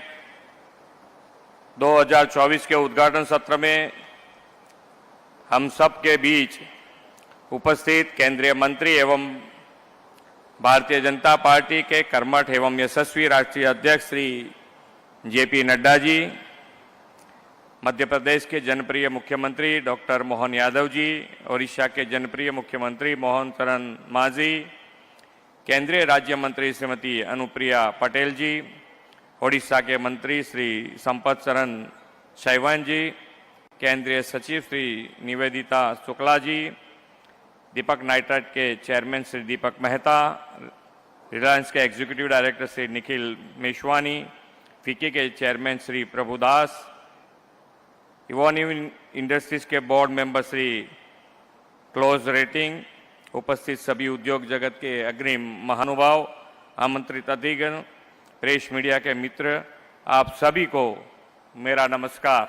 2024 के उद्घाटन सत्र में हम सब के बीच उपस्थित केंद्रीय मंत्री एवं भारतीय जनता पार्टी के कर्मठ एवं यशस्वी राष्ट्रीय अध्यक्ष श्री जेपी नड्डा जी, मध्य प्रदेश के जनप्रिय मुख्यमंत्री डॉक्टर मोहन यादव जी, ओडिशा के जनप्रिय मुख्यमंत्री मोहन चरण मांझी, केंद्रीय राज्य मंत्री श्रीमती अनुप्रिया पटेल जी, ओडिशा के मंत्री श्री संपत चरण शैवान जी, केंद्रीय सचिव श्री निवेदिता शुक्ला जी, दीपक नाइट्राइट के चेयरमैन श्री दीपक मेहता, रिलायंस के executive director Shri Nikhil Meswani, FICCI के chairman Shri Prabhudas, Evonik Industries के बोर्ड मेंबर श्री क्लोज रेटिंग, उपस्थित सभी उद्योग जगत के अग्रिम महानुभाव, आमंत्रित अतिथिगण, प्रेस मीडिया के मित्र, आप सभी को मेरा नमस्कार।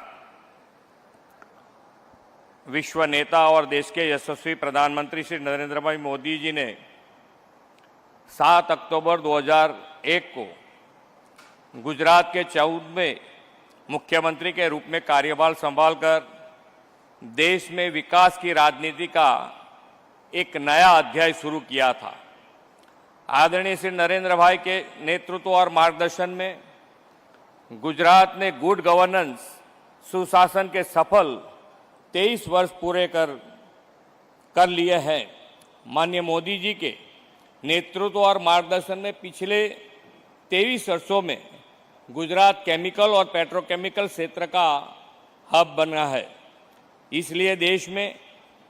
विश्व नेता और देश के यशस्वी प्रधानमंत्री श्री नरेंद्र भाई मोदी जी ने 7 अक्टूबर 2001 को गुजरात के 14वें मुख्यमंत्री के रूप में कार्यभार संभालकर देश में विकास की राजनीति का एक नया अध्याय शुरू किया था। आदरणीय श्री नरेंद्र भाई के नेतृत्व और मार्गदर्शन में गुजरात ने गुड गवर्नेंस, सुशासन के सफल 23 वर्ष पूरे कर लिए हैं। माननीय मोदी जी के नेतृत्व और मार्गदर्शन में पिछले 23 वर्षों में गुजरात केमिकल और पेट्रोकेमिकल क्षेत्र का हब बना है। इसलिए देश में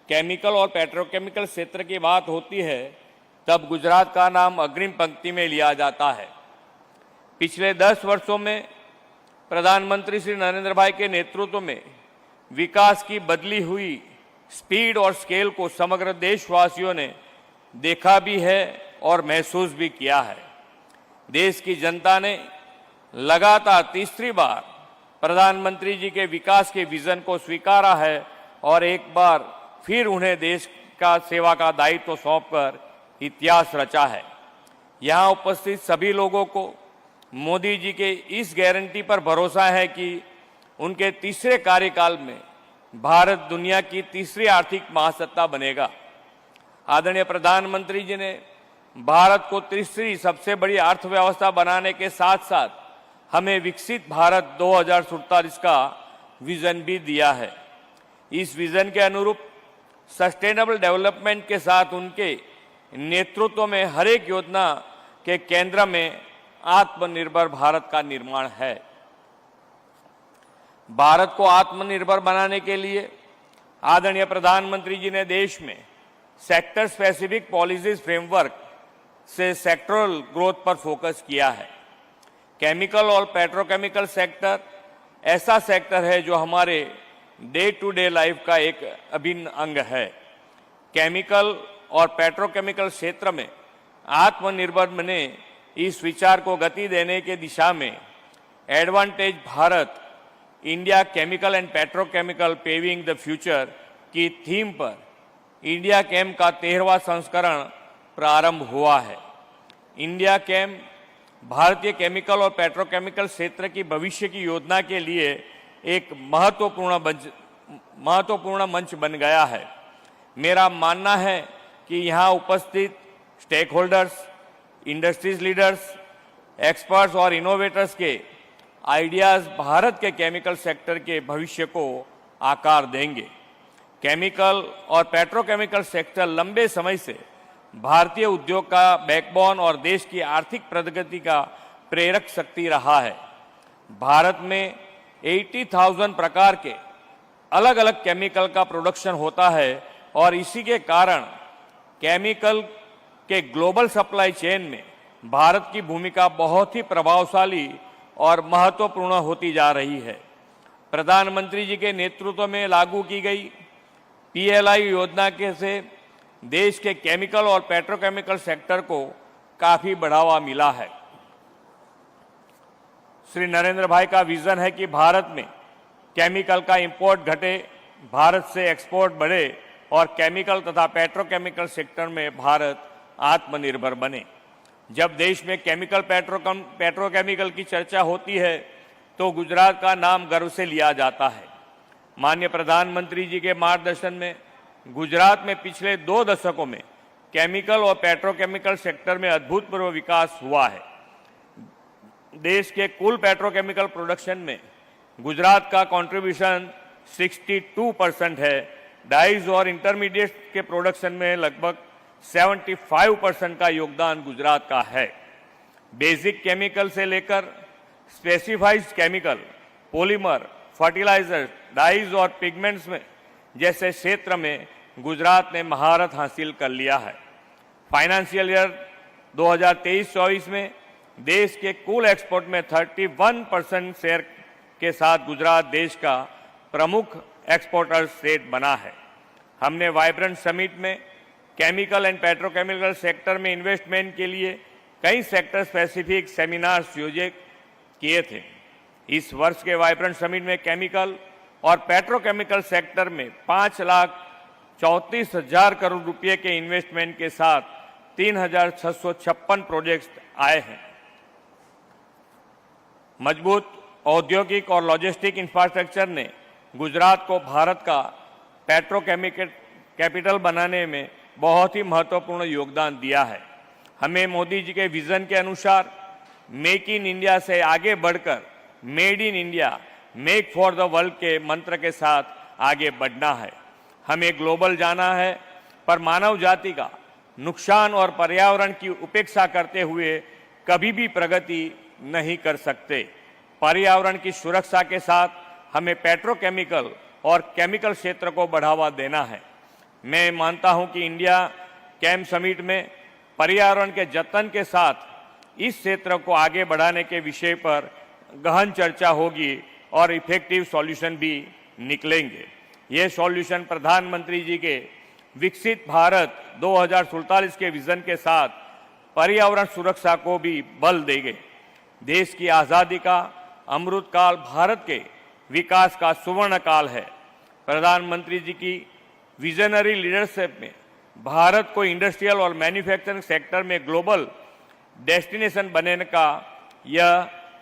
केमिकल और पेट्रोकेमिकल क्षेत्र की बात होती है तब गुजरात का नाम अग्रिम पंक्ति में लिया जाता है। पिछले 10 वर्षों में प्रधानमंत्री श्री नरेंद्र भाई के नेतृत्व में विकास की बदली हुई स्पीड और स्केल को समग्र देशवासियों ने देखा भी है और महसूस भी किया है। देश की जनता ने लगातार तीसरी बार प्रधानमंत्री जी के विकास के विजन को स्वीकारा है और एक बार फिर उन्हें देश का सेवा का दायित्व सौंपकर इतिहास रचा है। यहाँ उपस्थित सभी लोगों को मोदी जी के इस गारंटी पर भरोसा है कि उनके तीसरे कार्यकाल में भारत दुनिया की तीसरी आर्थिक महासत्ता बनेगा। आदरणीय प्रधानमंत्री जी ने भारत को तीसरी सबसे बड़ी अर्थव्यवस्था बनाने के साथ साथ हमें विकसित भारत 2047 का विजन भी दिया है। इस विजन के अनुरूप सस्टेनेबल डेवलपमेंट के साथ उनके नेतृत्व में हर एक योजना के केंद्र में आत्मनिर्भर भारत का निर्माण है। भारत को आत्मनिर्भर बनाने के लिए आदरणीय प्रधानमंत्री जी ने देश में सेक्टर स्पेसिफिक पॉलिसीज फ्रेमवर्क से सेक्टरल ग्रोथ पर फोकस किया है। केमिकल और पेट्रोकेमिकल सेक्टर ऐसा सेक्टर है जो हमारे डे टू डे लाइफ का एक अभिन्न अंग है। केमिकल और पेट्रोकेमिकल क्षेत्र में आत्मनिर्भर बने इस विचार को गति देने के दिशा में advantage Bharat India chemical and petrochemical paving the future की थीम पर इंडिया केम का 13वां संस्करण प्रारंभ हुआ है। इंडिया केम भारतीय केमिकल और पेट्रोकेमिकल क्षेत्र की भविष्य की योजना के लिए एक महत्वपूर्ण मंच बन गया है। मेरा मानना है कि यहाँ उपस्थित stakeholders, industries leaders, experts और इनोवेटर्स के आइडियाज भारत के केमिकल सेक्टर के भविष्य को आकार देंगे। केमिकल और पेट्रोकेमिकल सेक्टर लंबे समय से भारतीय उद्योग का बैकबोन और देश की आर्थिक प्रगति का प्रेरक शक्ति रहा है। भारत में 80,000 प्रकार के अलग अलग केमिकल का प्रोडक्शन होता है और इसी के कारण केमिकल के ग्लोबल सप्लाई चेन में भारत की भूमिका बहुत ही प्रभावशाली और महत्वपूर्ण होती जा रही है। प्रधानमंत्री जी के नेतृत्व में लागू की गई पीएलआई योजना के से देश के केमिकल और पेट्रोकेमिकल सेक्टर को काफी बढ़ावा मिला है। श्री नरेंद्र भाई का विजन है कि भारत में केमिकल का इंपोर्ट घटे, भारत से एक्सपोर्ट बढ़े और केमिकल तथा पेट्रोकेमिकल सेक्टर में भारत आत्मनिर्भर बने। जब देश में केमिकल पेट्रोकेमिकल की चर्चा होती है तो गुजरात का नाम गर्व से लिया जाता है। माननीय प्रधानमंत्री जी के मार्गदर्शन में गुजरात में पिछले 2 दशकों में केमिकल और पेट्रोकेमिकल सेक्टर में अभूतपूर्व विकास हुआ है। देश के कुल पेट्रोकेमिकल प्रोडक्शन में गुजरात का कंट्रीब्यूशन 62% है। डाइज और इंटरमीडिएट के प्रोडक्शन में लगभग 75% का योगदान गुजरात का है। बेसिक केमिकल से लेकर specified chemical, polymer, fertiliser, dyes और पिगमेंट्स में जैसे क्षेत्र में गुजरात ने महारत हासिल कर लिया है। फाइनेंशियल ईयर 2023-24 में देश के कुल एक्सपोर्ट में 31% शेयर के साथ गुजरात देश का प्रमुख एक्सपोर्टर स्टेट बना है। हमने वाइब्रेंट समिट में केमिकल एंड पेट्रोकेमिकल सेक्टर में इन्वेस्टमेंट के लिए कई सेक्टर स्पेसिफिक सेमिनार्स आयोजित किए थे। इस वर्ष के वाइब्रेंट समिट में केमिकल और पेट्रोकेमिकल सेक्टर में 5,34,000 करोड़ रुपए के इन्वेस्टमेंट के साथ 3,656 प्रोजेक्ट्स आए हैं। मजबूत औद्योगिक और लॉजिस्टिक इंफ्रास्ट्रक्चर ने गुजरात को भारत का पेट्रोकेमिकल कैपिटल बनाने में बहुत ही महत्वपूर्ण योगदान दिया है। हमें मोदी जी के विजन के अनुसार मेक इन इंडिया से आगे बढ़कर made in India, make for the world के मंत्र के साथ आगे बढ़ना है। हमें ग्लोबल जाना है, पर मानव जाति का नुकसान और पर्यावरण की उपेक्षा करते हुए कभी भी प्रगति नहीं कर सकते। पर्यावरण की सुरक्षा के साथ हमें पेट्रोकेमिकल और केमिकल क्षेत्र को बढ़ावा देना है। मैं मानता हूं कि इंडिया केम समिट में पर्यावरण के जतन के साथ इस क्षेत्र को आगे बढ़ाने के विषय पर गहन चर्चा होगी और इफेक्टिव सॉल्यूशन भी निकलेंगे। ये सॉल्यूशन प्रधानमंत्री जी के विकसित भारत 2047 के विजन के साथ पर्यावरण सुरक्षा को भी बल देंगे। देश की आज़ादी का अमृत काल भारत के विकास का सुवर्ण काल है। प्रधानमंत्री जी की विजनरी लीडरशिप में भारत को इंडस्ट्रियल और मैन्युफैक्चरिंग सेक्टर में ग्लोबल डेस्टिनेशन बनने का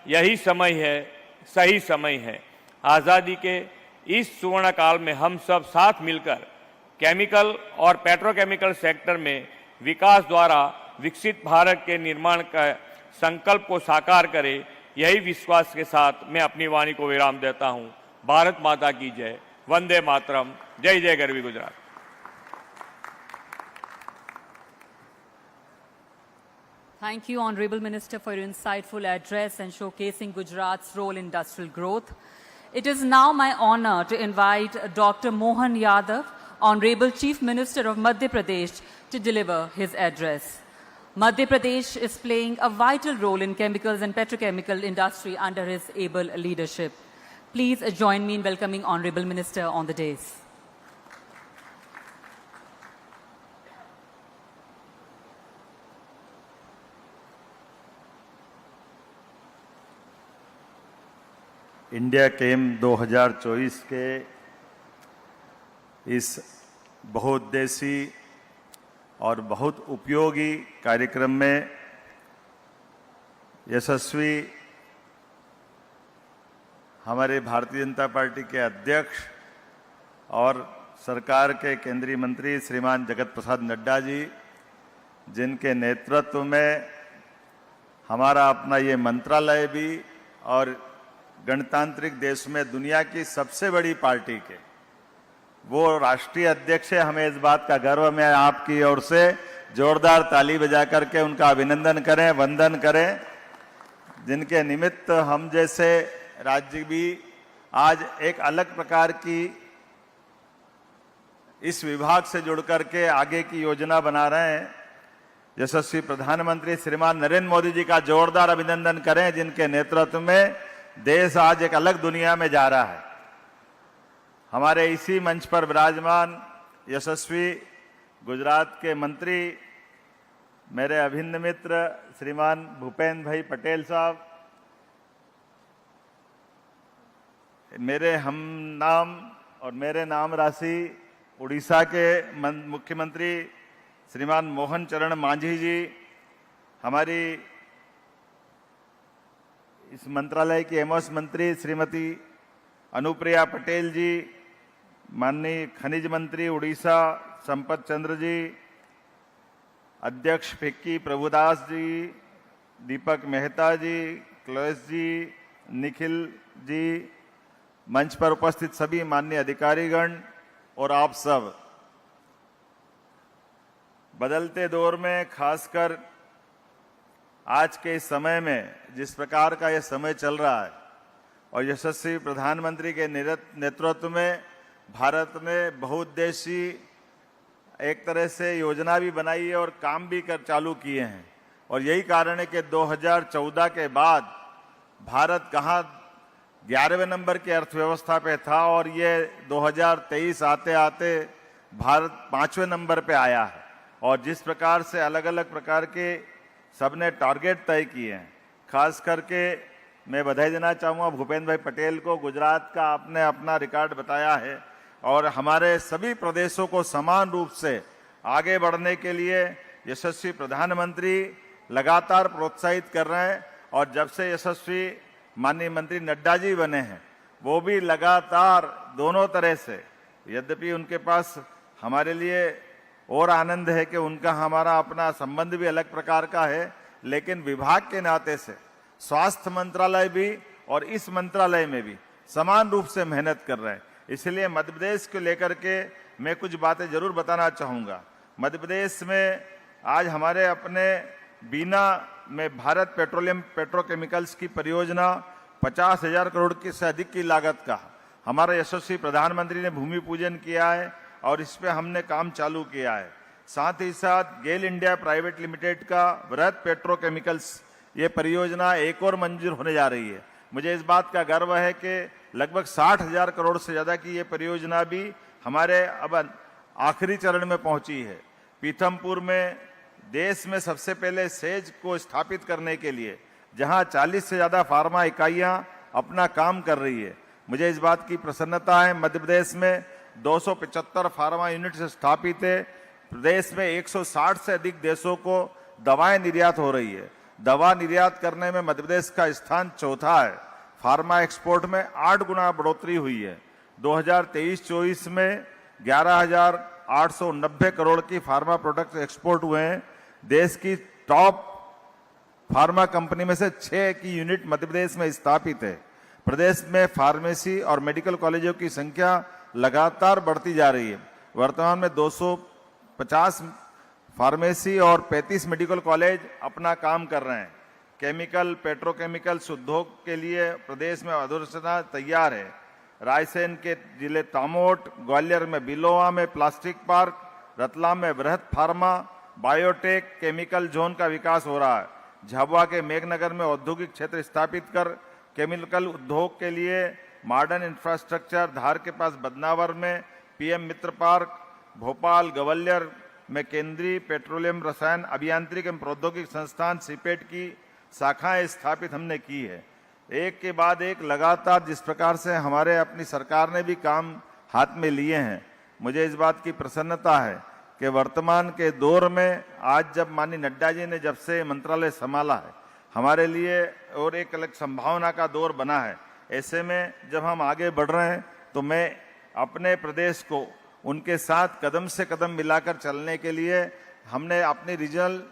यही समय है, सही समय है। आज़ादी के इस सुवर्ण काल में हम सब साथ मिलकर केमिकल और पेट्रोकेमिकल सेक्टर में विकास द्वारा विकसित भारत के निर्माण का संकल्प को साकार करें, यही विश्वास के साथ मैं अपनी वाणी को विराम देता हूं। भारत माता की जय। वंदे मातरम। जय जय Garvi Gujarat. Thank you, Honorable Minister, for your insightful address and showcasing Gujarat's role in industrial growth. It is now my honor to invite Dr. Mohan Yadav, Honorable Chief Minister of Madhya Pradesh, to deliver his address. Madhya Pradesh is playing a vital role in chemicals and petrochemical industry under his able leadership. Please join me in welcoming Honorable Minister on the dais. India Chem 2024 के इस बहुउद्देशीय और बहुत उपयोगी कार्यक्रम में यशस्वी हमारे Bharatiya Janata party के अध्यक्ष और सरकार के केंद्रीय मंत्री श्रीमान जगत प्रसाद नड्डा जी, जिनके नेतृत्व में हमारा अपना ये मंत्रालय भी और गणतांत्रिक देश में दुनिया की सबसे बड़ी पार्टी के वो राष्ट्रीय अध्यक्ष है, हमें इस बात का गर्व है। आपकी ओर से जोरदार ताली बजा करके उनका अभिनंदन करें, वंदन करें, जिनके निमित्त हम जैसे राज्य भी आज एक अलग प्रकार की इस विभाग से जुड़ करके आगे की योजना बना रहे हैं। यशस्वी प्रधानमंत्री श्रीमान नरेंद्र मोदी जी का जोरदार अभिनंदन करें, जिनके नेतृत्व में देश आज एक अलग दुनिया में जा रहा है। हमारे इसी मंच पर विराजमान यशस्वी गुजरात के मंत्री, मेरे अभिन्न मित्र श्रीमान भूपेंद्र भाई पटेल साहब, मेरे हम नाम और मेरे नाम राशि उड़ीसा के मुख्यमंत्री श्रीमान मोहन चरण मांझी जी, हमारी इस मंत्रालय की एमओएस मंत्री श्रीमती अनुप्रिया पटेल जी, माननीय खनिज मंत्री उड़ीसा संपत चंद्र जी, अध्यक्ष फिक्की प्रभुदास जी, दीपक मेहता जी, क्लोएस जी, निखिल जी, मंच पर उपस्थित सभी माननीय अधिकारीगण और आप सब, बदलते दौर में खासकर आज के इस समय में जिस प्रकार का यह समय चल रहा है और यशस्वी प्रधानमंत्री के नेतृत्व में भारत में बहुउद्देशीय एक तरह से योजना भी बनाई है और काम भी चालू किए हैं। और यही कारण है कि 2014 के बाद भारत कहाँ 11वें नंबर की अर्थव्यवस्था पे था और ये 2023 आते आते भारत 5वें नंबर पे आया है। और जिस प्रकार से अलग अलग प्रकार के सबने टारगेट तय किए हैं, खास करके मैं बधाई देना चाहूँगा भूपेंद्र भाई पटेल को, गुजरात का आपने अपना रिकॉर्ड बताया है और हमारे सभी प्रदेशों को समान रूप से आगे बढ़ने के लिए यशस्वी प्रधानमंत्री लगातार प्रोत्साहित कर रहे हैं। और जब से यशस्वी माननीय मंत्री नड्डा जी बने हैं, वो भी लगातार दोनों तरह से, यद्यपि उनके पास हमारे लिए और आनंद है कि उनका हमारा अपना संबंध भी अलग प्रकार का है, लेकिन विभाग के नाते से स्वास्थ्य मंत्रालय भी और इस मंत्रालय में भी समान रूप से मेहनत कर रहे हैं। इसलिए मध्य प्रदेश को लेकर के मैं कुछ बातें जरूर बताना चाहूँगा। मध्य प्रदेश में आज हमारे अपने बीना में भारत पेट्रोकेमिकल्स की परियोजना 50,000 करोड़ की से अधिक की लागत का हमारे यशस्वी प्रधानमंत्री ने भूमि पूजन किया है और इस पे हमने काम चालू किया है। साथ ही साथ गेल इंडिया प्राइवेट लिमिटेड का वृहत पेट्रोकेमिकल्स ये परियोजना एक और मंजूर होने जा रही है। मुझे इस बात का गर्व है कि लगभग 60,000 करोड़ से ज़्यादा की ये परियोजना भी हमारे अब आखिरी चरण में पहुंची है। पीथमपुर में देश में सबसे पहले सेज को स्थापित करने के लिए जहां 40 से ज़्यादा फार्मा इकाइयां अपना काम कर रही है, मुझे इस बात की प्रसन्नता है, मध्य प्रदेश में 275 फार्मा यूनिट्स स्थापित है। प्रदेश में 160 से अधिक देशों को दवाएं निर्यात हो रही है। दवा निर्यात करने में मध्य प्रदेश का स्थान चौथा है। फार्मा एक्सपोर्ट में 8 गुना बढ़ोतरी हुई है। 2023-24 में 11,890 करोड़ की फार्मा प्रोडक्ट एक्सपोर्ट हुए हैं। देश की टॉप फार्मा कंपनी में से 6 की यूनिट मध्य प्रदेश में स्थापित है। प्रदेश में फार्मेसी और मेडिकल कॉलेजों की संख्या लगातार बढ़ती जा रही है। वर्तमान में 250 फार्मेसी और 35 मेडिकल कॉलेज अपना काम कर रहे हैं। केमिकल, पेट्रोकेमिकल्स उद्योग के लिए प्रदेश में अधोसंरचना तैयार है। रायसेन के जिले तामोट, ग्वालियर में बिलोवा में प्लास्टिक पार्क, रतलाम में बृहत फार्मा बायोटेक केमिकल जोन का विकास हो रहा है। झाबुआ के मेघनगर में औद्योगिक क्षेत्र स्थापित कर केमिकल उद्योग के लिए मॉडर्न इंफ्रास्ट्रक्चर, धार के पास बदनावर में पीएम मित्र पार्क, भोपाल ग्वालियर में केंद्रीय पेट्रोलियम रसायन अभियांत्रिकी एवं प्रौद्योगिक संस्थान सीपेट की शाखाएं स्थापित हमने की है। एक के बाद एक लगातार जिस प्रकार से हमारे अपनी सरकार ने भी काम हाथ में लिए हैं, मुझे इस बात की प्रसन्नता है कि वर्तमान के दौर में आज जब माननीय नड्डा जी ने जब से मंत्रालय संभाला है, हमारे लिए और एक अलग संभावना का दौर बना है। ऐसे में जब हम आगे बढ़ रहे हैं तो मैं अपने प्रदेश को उनके साथ कदम से कदम मिलाकर चलने के लिए हमने अपनी रीजनल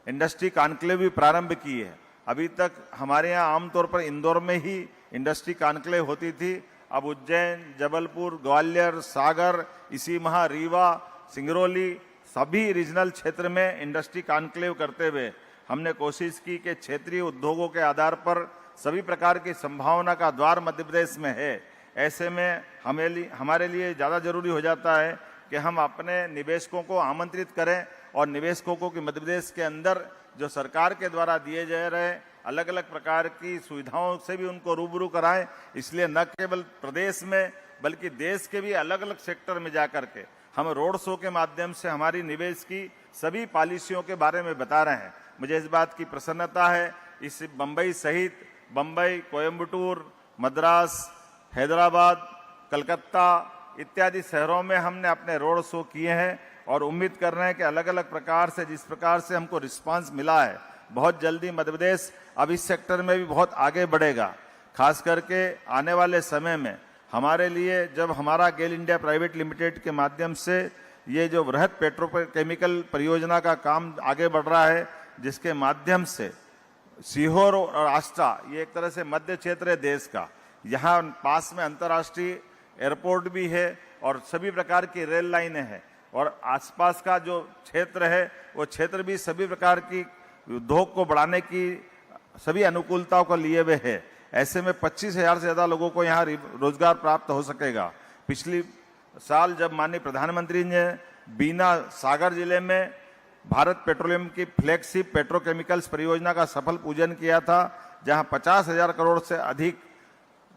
इंडस्ट्री कॉन्क्लेव भी प्रारंभ की है। अभी तक हमारे यहाँ आमतौर पर इंदौर में ही इंडस्ट्री कॉन्क्लेव होती थी। अब उज्जैन, जबलपुर, ग्वालियर, सागर, इसी माह रीवा, सिंगरौली सभी रीजनल क्षेत्र में इंडस्ट्री कॉन्क्लेव करते हुए हमने कोशिश की कि क्षेत्रीय उद्योगों के आधार पर सभी प्रकार की संभावना का द्वार मध्य प्रदेश में है। ऐसे में हमारे लिए ज़्यादा जरूरी हो जाता है कि हम अपने निवेशकों को आमंत्रित करें और निवेशकों को कि मध्य प्रदेश के अंदर जो सरकार के द्वारा दिए जा रहे अलग अलग प्रकार की सुविधाओं से भी उनको रूबरू कराएं। इसलिए न केवल प्रदेश में बल्कि देश के भी अलग अलग सेक्टर में जाकर के हम रोड शो के माध्यम से हमारी निवेश की सभी पॉलिसियों के बारे में बता रहे हैं। मुझे इस बात की प्रसन्नता है, इस बम्बई सहित बम्बई, कोयम्बटूर, मद्रास, हैदराबाद, कलकत्ता इत्यादि शहरों में हमने अपने रोड शो किए हैं और उम्मीद कर रहे हैं कि अलग अलग प्रकार से जिस प्रकार से हमको रिस्पांस मिला है, बहुत जल्दी मध्य प्रदेश अब इस सेक्टर में भी बहुत आगे बढ़ेगा। खास करके आने वाले समय में हमारे लिए जब हमारा गेल इंडिया प्राइवेट लिमिटेड के माध्यम से ये जो बृहत पेट्रोकेमिकल परियोजना का काम आगे बढ़ रहा है, जिसके माध्यम से सीहोर और आष्टा ये एक तरह से मध्य क्षेत्र है देश का, यहाँ पास में अंतर्राष्ट्रीय एयरपोर्ट भी है और सभी प्रकार की रेल लाइनें हैं और आसपास का जो क्षेत्र है वो क्षेत्र भी सभी प्रकार की उद्योग को बढ़ाने की सभी अनुकूलताओं को लिए हुए है। ऐसे में 25,000 से ज़्यादा लोगों को यहाँ रोजगार प्राप्त हो सकेगा। पिछली साल जब माननीय प्रधानमंत्री ने बीना सागर जिले में भारत पेट्रोलियम की फ्लैगशिप पेट्रोकेमिकल्स परियोजना का सफल पूजन किया था, जहाँ 50,000 करोड़ से अधिक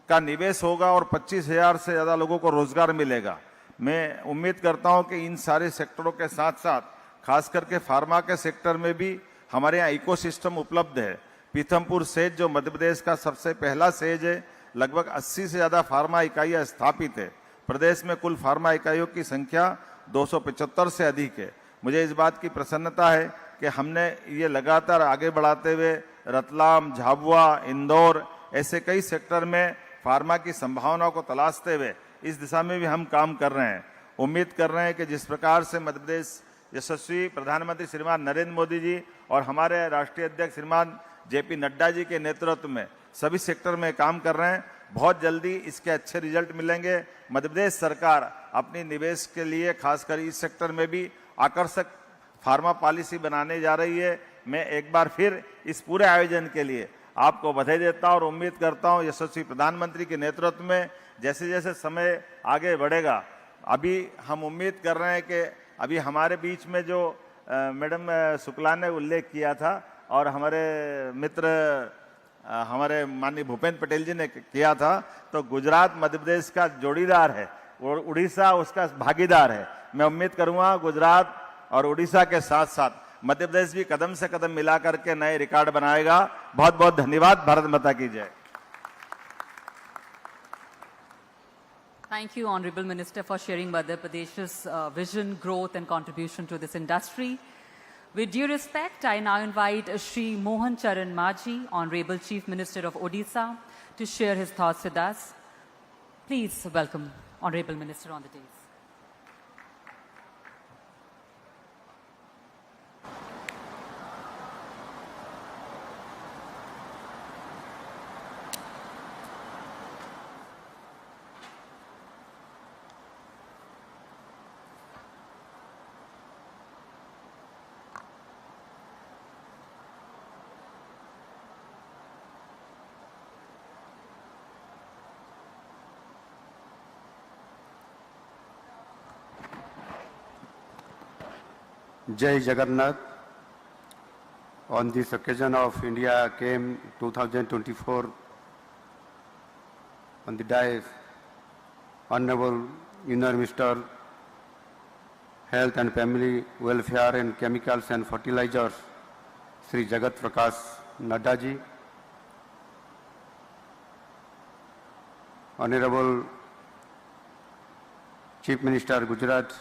का निवेश होगा और 25,000 से ज़्यादा लोगों को रोजगार मिलेगा। मैं उम्मीद करता हूं कि इन सारे सेक्टरों के साथ साथ खास करके फार्मा के सेक्टर में भी हमारे यहाँ इकोसिस्टम उपलब्ध है। पीथमपुर सेज जो मध्य प्रदेश का सबसे पहला सेज है, लगभग 80 से ज़्यादा फार्मा इकाइयाँ स्थापित है। प्रदेश में कुल फार्मा इकाइयों की संख्या 275 से अधिक है। मुझे इस बात की प्रसन्नता है कि हमने ये लगातार आगे बढ़ाते हुए रतलाम, झाबुआ, इंदौर ऐसे कई सेक्टर में फार्मा की संभावनाओं को तलाशते हुए इस दिशा में भी हम काम कर रहे हैं। उम्मीद कर रहे हैं कि जिस प्रकार से मध्य प्रदेश यशस्वी प्रधानमंत्री श्रीमान नरेंद्र मोदी जी और हमारे राष्ट्रीय अध्यक्ष श्रीमान जेपी नड्डा जी के नेतृत्व में सभी सेक्टर में काम कर रहे हैं, बहुत जल्दी इसके अच्छे रिजल्ट मिलेंगे। मध्य प्रदेश सरकार अपनी निवेश के लिए खासकर इस सेक्टर में भी आकर्षक फार्मा पॉलिसी बनाने जा रही है। मैं एक बार फिर इस पूरे आयोजन के लिए आपको बधाई देता हूं और उम्मीद करता हूं यशस्वी प्रधानमंत्री के नेतृत्व में जैसे जैसे समय आगे बढ़ेगा, अभी हम उम्मीद कर रहे हैं कि अभी हमारे बीच में जो मैडम शुक्ला ने उल्लेख किया था और हमारे मित्र हमारे माननीय भूपेंद्र पटेल जी ने किया था, तो गुजरात मध्य प्रदेश का जोड़ीदार है और उड़ीसा उसका भागीदार है। मैं उम्मीद करूंगा गुजरात और उड़ीसा के साथ साथ मध्य प्रदेश भी कदम से कदम मिला करके नए रिकॉर्ड बनाएगा। बहुत बहुत धन्यवाद। भारत माता की जय। Thank you, Honorable Minister, for sharing Madhya Pradesh's vision, growth and contribution to this industry. With due respect, I now invite Shri Mohan Charan Majhi, Honorable Chief Minister of Odisha, to share his thoughts with us. Please welcome Honorable Minister on the dais. Jai Jagannath. On this occasion of India Chem 2024, on the dais, Honorable Union Minister, Health and Family Welfare and Chemicals and Fertilizers, Sri Jagat Prakash Nadda ji, Honorable Chief Minister Gujarat,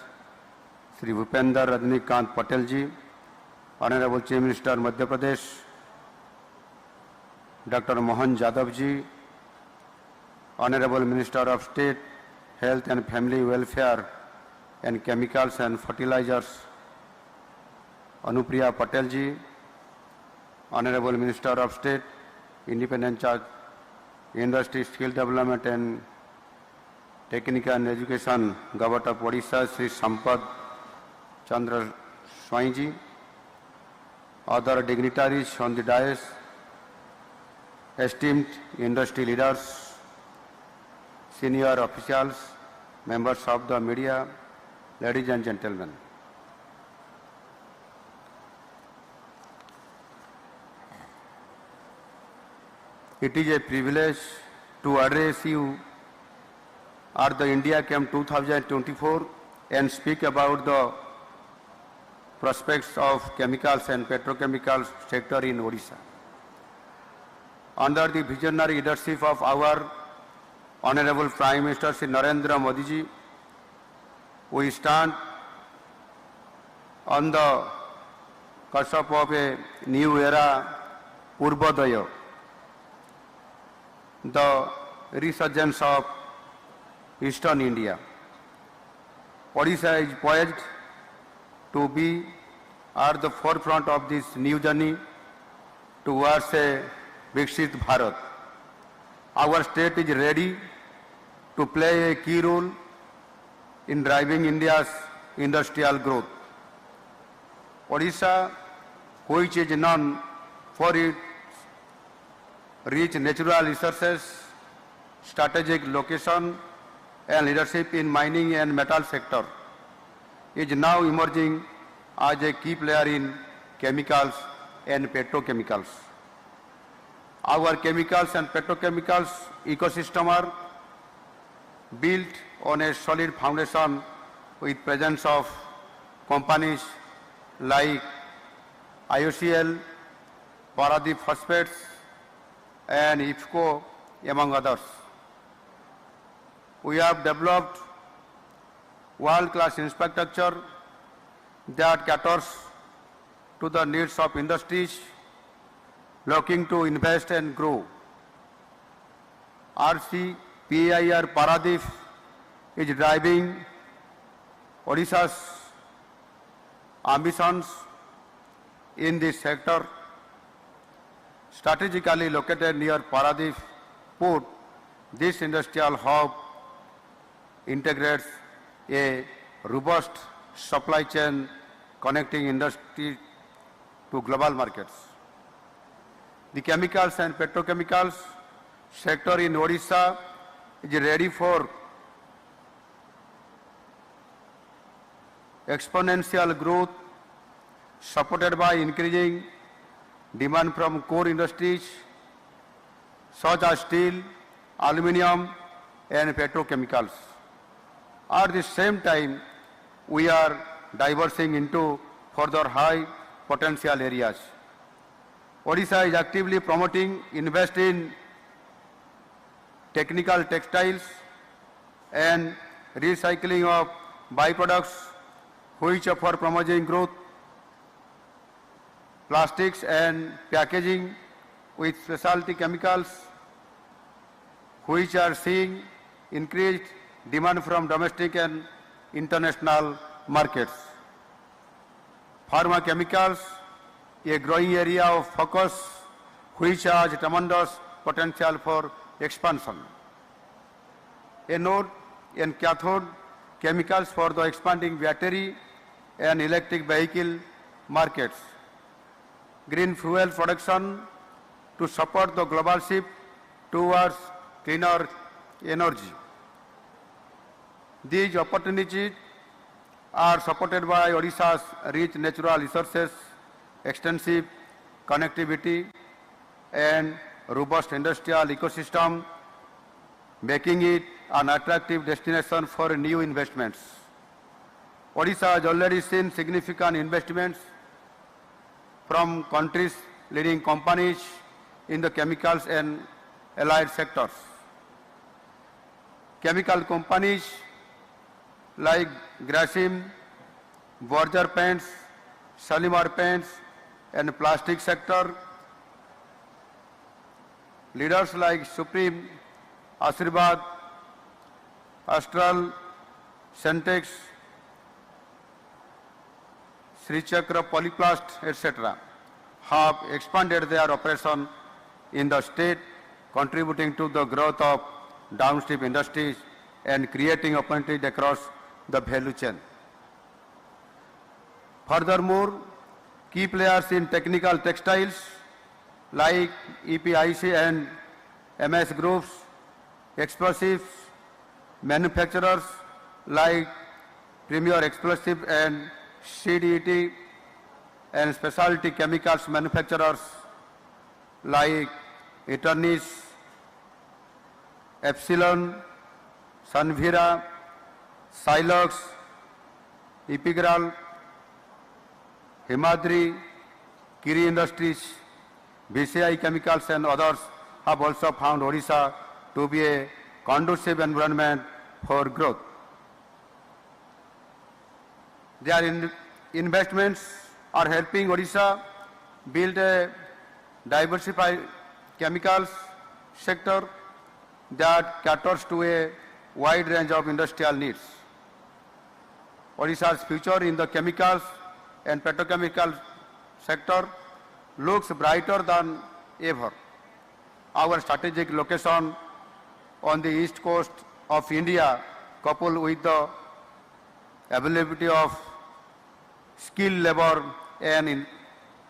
Sri Bhupendra Patel ji, Honorable Chief Minister Madhya Pradesh, Dr. Mohan Jadhav ji, Honorable Minister of State, Health and Family Welfare and Chemicals and Fertilizers, Anupriya Patel ji, Honorable Minister of State, Independent Charge, Industry, Skill Development and Technical and Education, Government of Odisha, Sri Sampad Chandra Swai ji, other dignitaries on the dais, esteemed industry leaders, senior officials, members of the media, ladies and gentlemen. It is a privilege to address you at the India Chem 2024 and speak about the prospects of chemicals and petrochemicals sector in Odisha. Under the visionary leadership of our Honorable Prime Minister Shri Narendra Modi ji, we stand on the cusp of a new era, Purvodaya, the resurgence of Eastern India. Odisha is poised to be at the forefront of this new journey towards a Viksit Bharat. Our state is ready to play a key role in driving India's industrial growth. Odisha, which is known for its rich natural resources, strategic location and leadership in mining and metal sector, is now emerging as a key player in chemicals and petrochemicals. Our chemicals and petrochemicals ecosystem are built on a solid foundation with presence of companies like IOCL, Paradip Phosphates and IFCO, among others. We have developed world-class infrastructure that caters to the needs of industries looking to invest and grow. RCPIR Paradip is driving Odisha's ambitions in this sector. Strategically located near Paradip Port, this industrial hub integrates a robust supply chain connecting industry to global markets. The chemicals and petrochemicals sector in Odisha is ready for exponential growth, supported by increasing demand from core industries such as steel, aluminium and petrochemicals. At the same time, we are diversing into further high potential areas. Odisha is actively promoting invest in technical textiles, and recycling of byproducts which offer promising growth, plastics and packaging with specialty chemicals which are seeing increased demand from domestic and international markets. Pharma chemicals, a growing area of focus which has tremendous potential for expansion. Anode and cathode chemicals for the expanding battery and electric vehicle markets. Green fuel production to support the global shift towards cleaner energy. These opportunities are supported by Odisha's rich natural resources, extensive connectivity, and robust industrial ecosystem, making it an attractive destination for new investments. Odisha has already seen significant investments from countries' leading companies in the chemicals and allied sectors. Chemical companies like Grasim, Berger Paints, Shalimar Paints, and plastic sector. Leaders like Supreme, Ashirvad, Astral, Sentex, Sri Chakra Polyplast, etc. have expanded their operation in the state, contributing to the growth of downstream industries and creating opportunities across the value chain. Furthermore, key players in technical textiles like EPIC and MS groups, explosives manufacturers like Premier Explosive and CDET, and specialty chemicals manufacturers like Eternis, Epsilon, Sunvira, Silox, Epigral, Himadri, Kiri Industries, BCI Chemicals and others have also found Odisha to be a conducive environment for growth. Their investments are helping Odisha build a diversified chemicals sector that caters to a wide range of industrial needs. Odisha's future in the chemicals and petrochemical sector looks brighter than ever. Our strategic location on the east coast of India, coupled with the availability of skilled labor and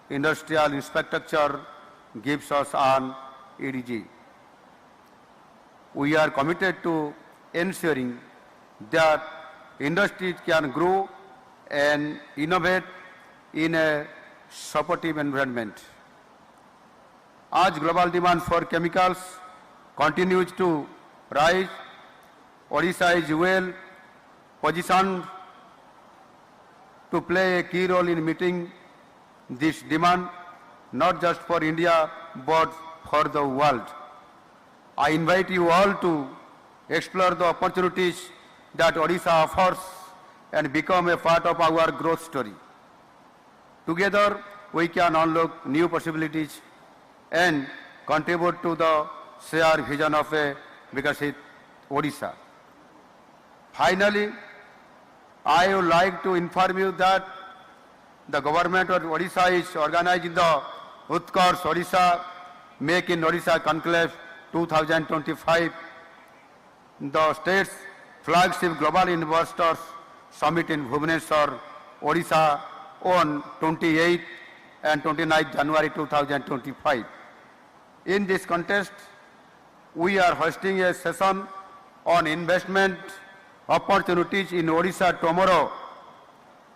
industrial infrastructure, gives us an EDG. We are committed to ensuring that industries can grow and innovate in a supportive environment. As global demand for chemicals continues to rise, Odisha is well positioned to play a key role in meeting this demand, not just for India, but for the world. I invite you all to explore the opportunities that Odisha offers and become a part of our growth story. Together, we can unlock new possibilities and contribute to the shared vision of a Vikasit Odisha. Finally, I would like to inform you that the government of Odisha is organizing the Utkarsh Odisha Make in Odisha Conclave 2025, the state's flagship global investors summit in Bhubaneswar, Odisha on 28th and 29th January 2025. In this context, we are hosting a session on investment opportunities in Odisha tomorrow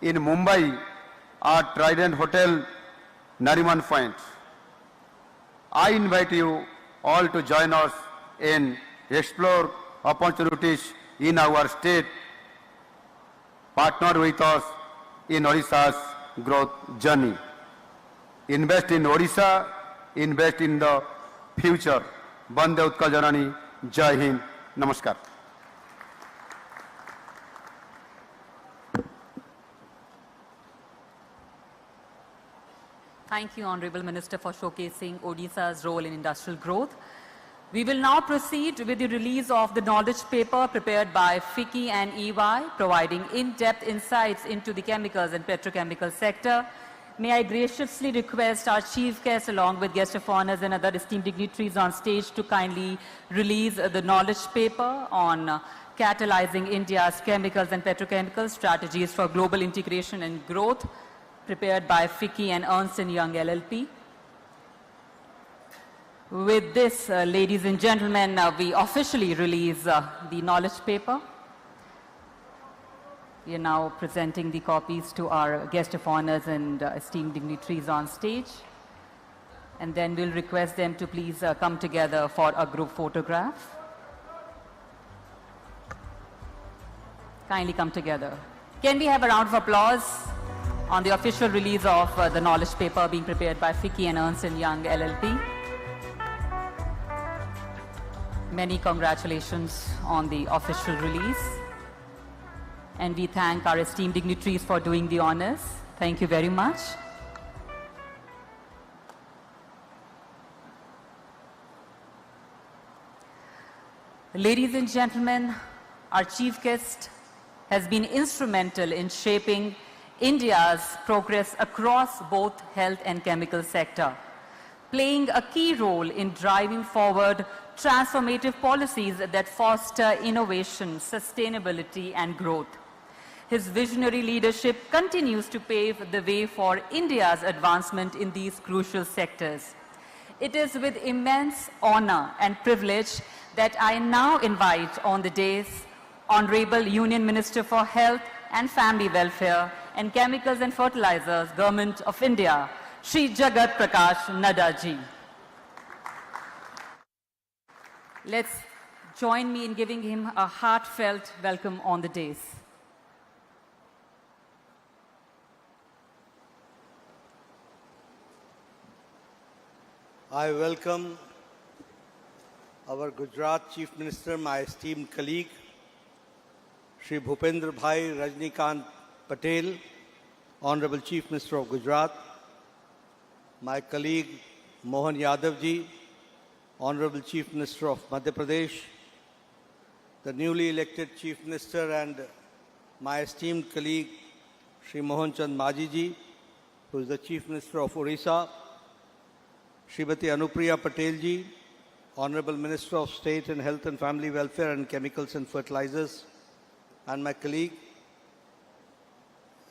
in Mumbai at Trident Hotel, Nariman Point. I invite you all to join us and explore opportunities in our state, partner with us in Odisha's growth journey. Invest in Odisha, invest in the future. Bande Utkal Janani, Jai Hind, Namaskar. Thank you, Honorable Minister, for showcasing Odisha's role in industrial growth. We will now proceed with the release of the knowledge paper prepared by FICCI and EY, providing in-depth insights into the chemicals and petrochemical sector. May I graciously request our chief guest along with guest of honors and other esteemed dignitaries on stage to kindly release the knowledge paper on catalyzing India's chemicals and petrochemical strategies for global integration and growth, prepared by FICCI and Ernst & Young LLP. With this, ladies and gentlemen, we officially release the knowledge paper. We are now presenting the copies to our guest of honors and esteemed dignitaries on stage. And then we'll request them to please come together for a group photograph. Kindly come together. Can we have a round of applause on the official release of the knowledge paper being prepared by FICCI and Ernst & Young LLP? Many congratulations on the official release. And we thank our esteemed dignitaries for doing the honors. Thank you very much. Ladies and gentlemen, our chief guest has been instrumental in shaping India's progress across both health and chemical sector, playing a key role in driving forward transformative policies that foster innovation, sustainability, and growth. His visionary leadership continues to pave the way for India's advancement in these crucial sectors. It is with immense honor and privilege that I now invite on the dais Honorable Union Minister for Health and Family Welfare and Chemicals and Fertilizers, Government of India, Shri Jagat Prakash Nadda ji. Let's join me in giving him a heartfelt welcome on the dais. I welcome our Gujarat Chief Minister, my esteemed colleague, Shri Bhupendra Patel, Honorable Chief Minister of Gujarat, my colleague Mohan Yadav ji, Honorable Chief Minister of Madhya Pradesh, the newly elected Chief Minister and my esteemed colleague Shri Mohan Chand Maji ji, who is the Chief Minister of Orissa, Srimati Anupriya Patel ji, Honorable Minister of State and Health and Family Welfare and Chemicals and Fertilizers, and my colleague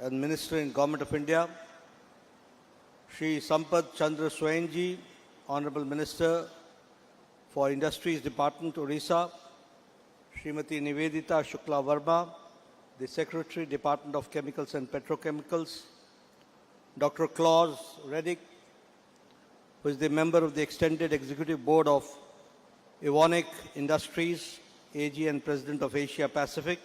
and Minister in Government of India, Shri Sampad Chandra Swain ji, Honorable Minister for Industries Department, Orissa, Srimati Nivedita Shukla Verma, the Secretary, Department of Chemicals and Petrochemicals, Dr. Claus Reddick, who is the member of the Extended Executive Board of Evonik Industries, AG and President of Asia Pacific,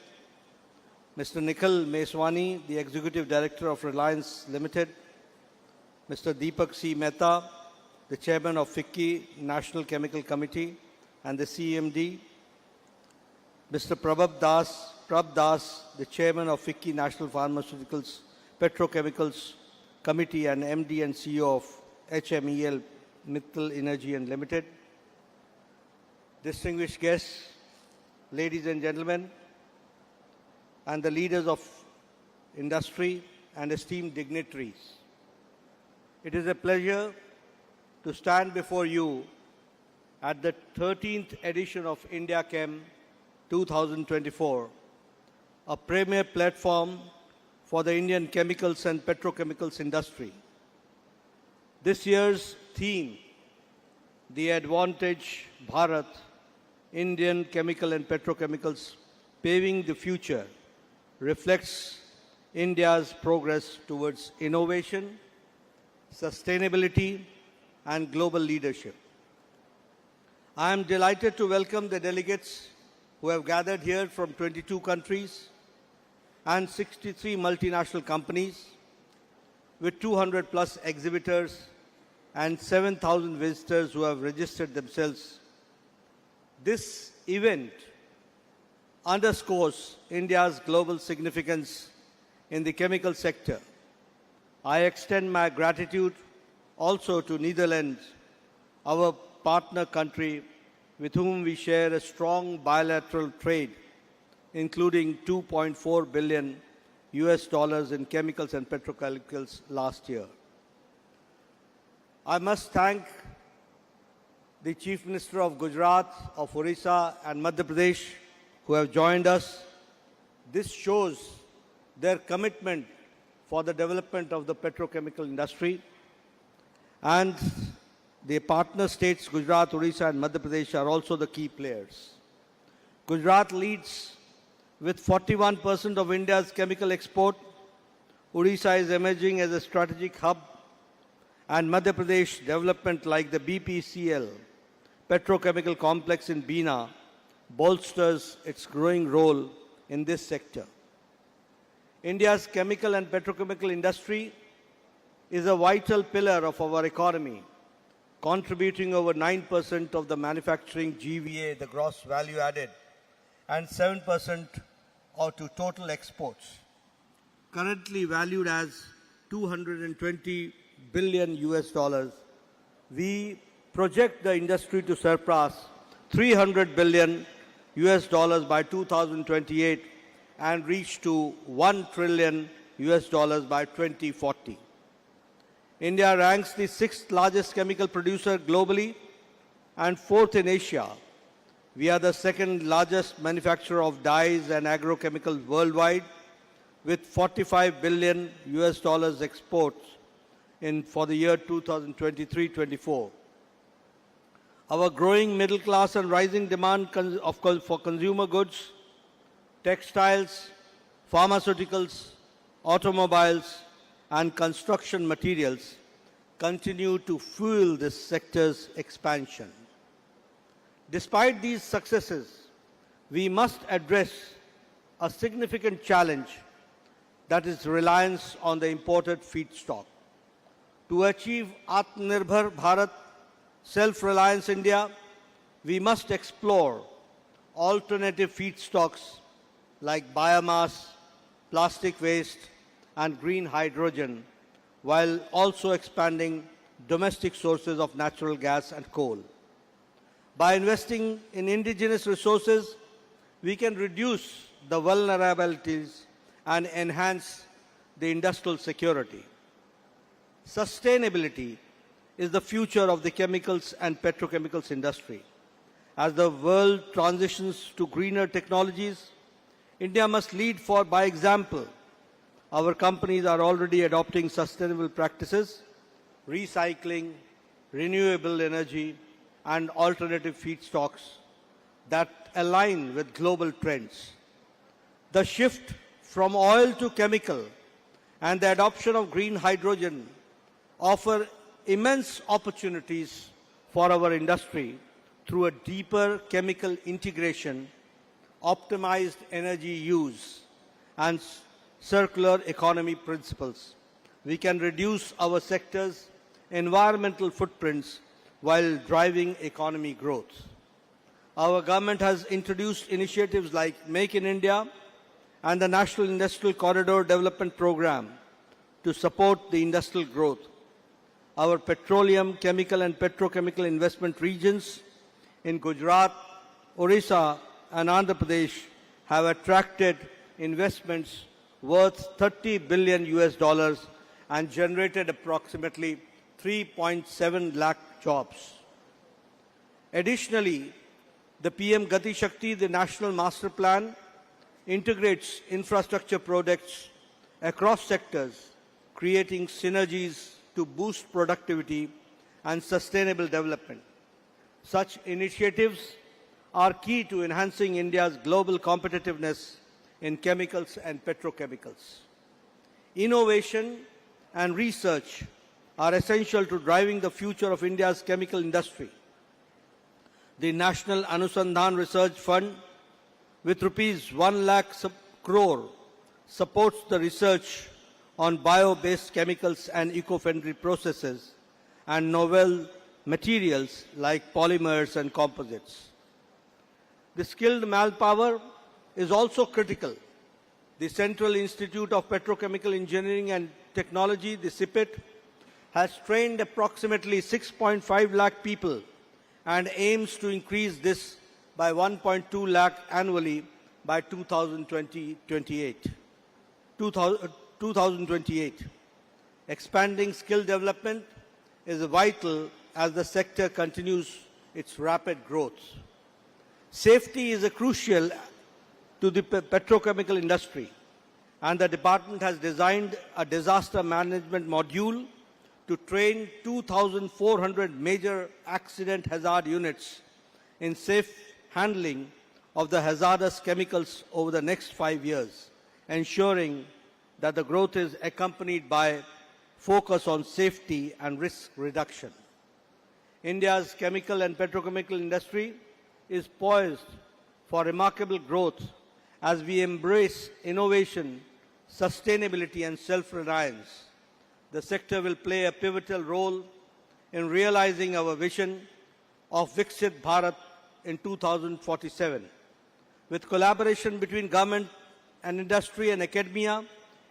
Mr. Nikhil Meswani, the Executive Director of Reliance Limited, Mr. Deepak C. Mehta, the Chairman of FICCI National Chemical Committee and the CMD, Mr. Prabh Das, the Chairman of FICCI National Pharmaceuticals Petrochemicals Committee and MD and CEO of HMEL Mittal Energy and Limited, distinguished guests, ladies and gentlemen, and the leaders of industry and esteemed dignitaries. It is a pleasure to stand before you at the 13th edition of India Chem 2024, a premier platform for the Indian chemicals and petrochemicals industry. This year's theme, The Advantage Bharat, Indian Chemical and Petrochemicals Paving the Future, reflects India's progress towards innovation, sustainability, and global leadership. I am delighted to welcome the delegates who have gathered here from 22 countries and 63 multinational companies, with 200 plus exhibitors and 7,000 visitors who have registered themselves. This event underscores India's global significance in the chemical sector. I extend my gratitude also to Netherlands, our partner country with whom we share a strong bilateral trade, including $2.4 billion in chemicals and petrochemicals last year. I must thank the Chief Minister of Gujarat, of Orissa and Madhya Pradesh who have joined us. This shows their commitment for the development of the petrochemical industry. And the partner states, Gujarat, Orissa and Madhya Pradesh, are also the key players. Gujarat leads with 41% of India's chemical export. Orissa is emerging as a strategic hub, and Madhya Pradesh development like the BPCL petrochemical complex in Bina bolsters its growing role in this sector. India's chemical and petrochemical industry is a vital pillar of our economy, contributing over 9% of the manufacturing GVA, the gross value added, and 7% to total exports. Currently valued as $220 billion, we project the industry to surpass $300 billion by 2028 and reach to $1 trillion by 2040. India ranks the 6th largest chemical producer globally and 4th in Asia. We are the 2nd largest manufacturer of dyes and agrochemicals worldwide, with $45 billion exports for the year 2023-24. Our growing middle class and rising demand for consumer goods, textiles, pharmaceuticals, automobiles, and construction materials continue to fuel this sector's expansion. Despite these successes, we must address a significant challenge, that is reliance on the imported feedstock. To achieve Atmanirbhar Bharat, self-reliance India, we must explore alternative feedstocks like biomass, plastic waste, and green hydrogen, while also expanding domestic sources of natural gas and coal. By investing in indigenous resources, we can reduce the vulnerabilities and enhance the industrial security. Sustainability is the future of the chemicals and petrochemicals industry. As the world transitions to greener technologies, India must lead by example. Our companies are already adopting sustainable practices, recycling, renewable energy, and alternative feedstocks that align with global trends. The shift from oil to chemical and the adoption of green hydrogen offer immense opportunities for our industry through a deeper chemical integration, optimized energy use, and circular economy principles. We can reduce our sector's environmental footprints while driving economy growth. Our government has introduced initiatives like Make in India and the National Industrial Corridor Development Program to support the industrial growth. Our petroleum, chemical and petrochemical investment regions in Gujarat, Orissa and Andhra Pradesh have attracted investments worth $30 billion and generated approximately 3.7 lakh jobs. Additionally, the PM Gati Shakti, the National Master Plan, integrates infrastructure projects across sectors, creating synergies to boost productivity and sustainable development. Such initiatives are key to enhancing India's global competitiveness in chemicals and petrochemicals. Innovation and research are essential to driving the future of India's chemical industry. The National Anusandhan Research Fund, with rupees 1 lakh crore, supports the research on bio-based chemicals and eco-friendly processes and novel materials like polymers and composites. The skilled manpower is also critical. The Central Institute of Petrochemical Engineering and Technology, the CIPET, has trained approximately 6.5 lakh people and aims to increase this by 1.2 lakh annually by 2028. Expanding skill development is vital as the sector continues its rapid growth. Safety is crucial to the petrochemical industry, and the department has designed a disaster management module to train 2,400 major accident hazard units in safe handling of the hazardous chemicals over the next 5 years, ensuring that the growth is accompanied by focus on safety and risk reduction. India's chemical and petrochemical industry is poised for remarkable growth as we embrace innovation, sustainability and self-reliance. The sector will play a pivotal role in realizing our vision of Viksit Bharat in 2047. With collaboration between government and industry and academia,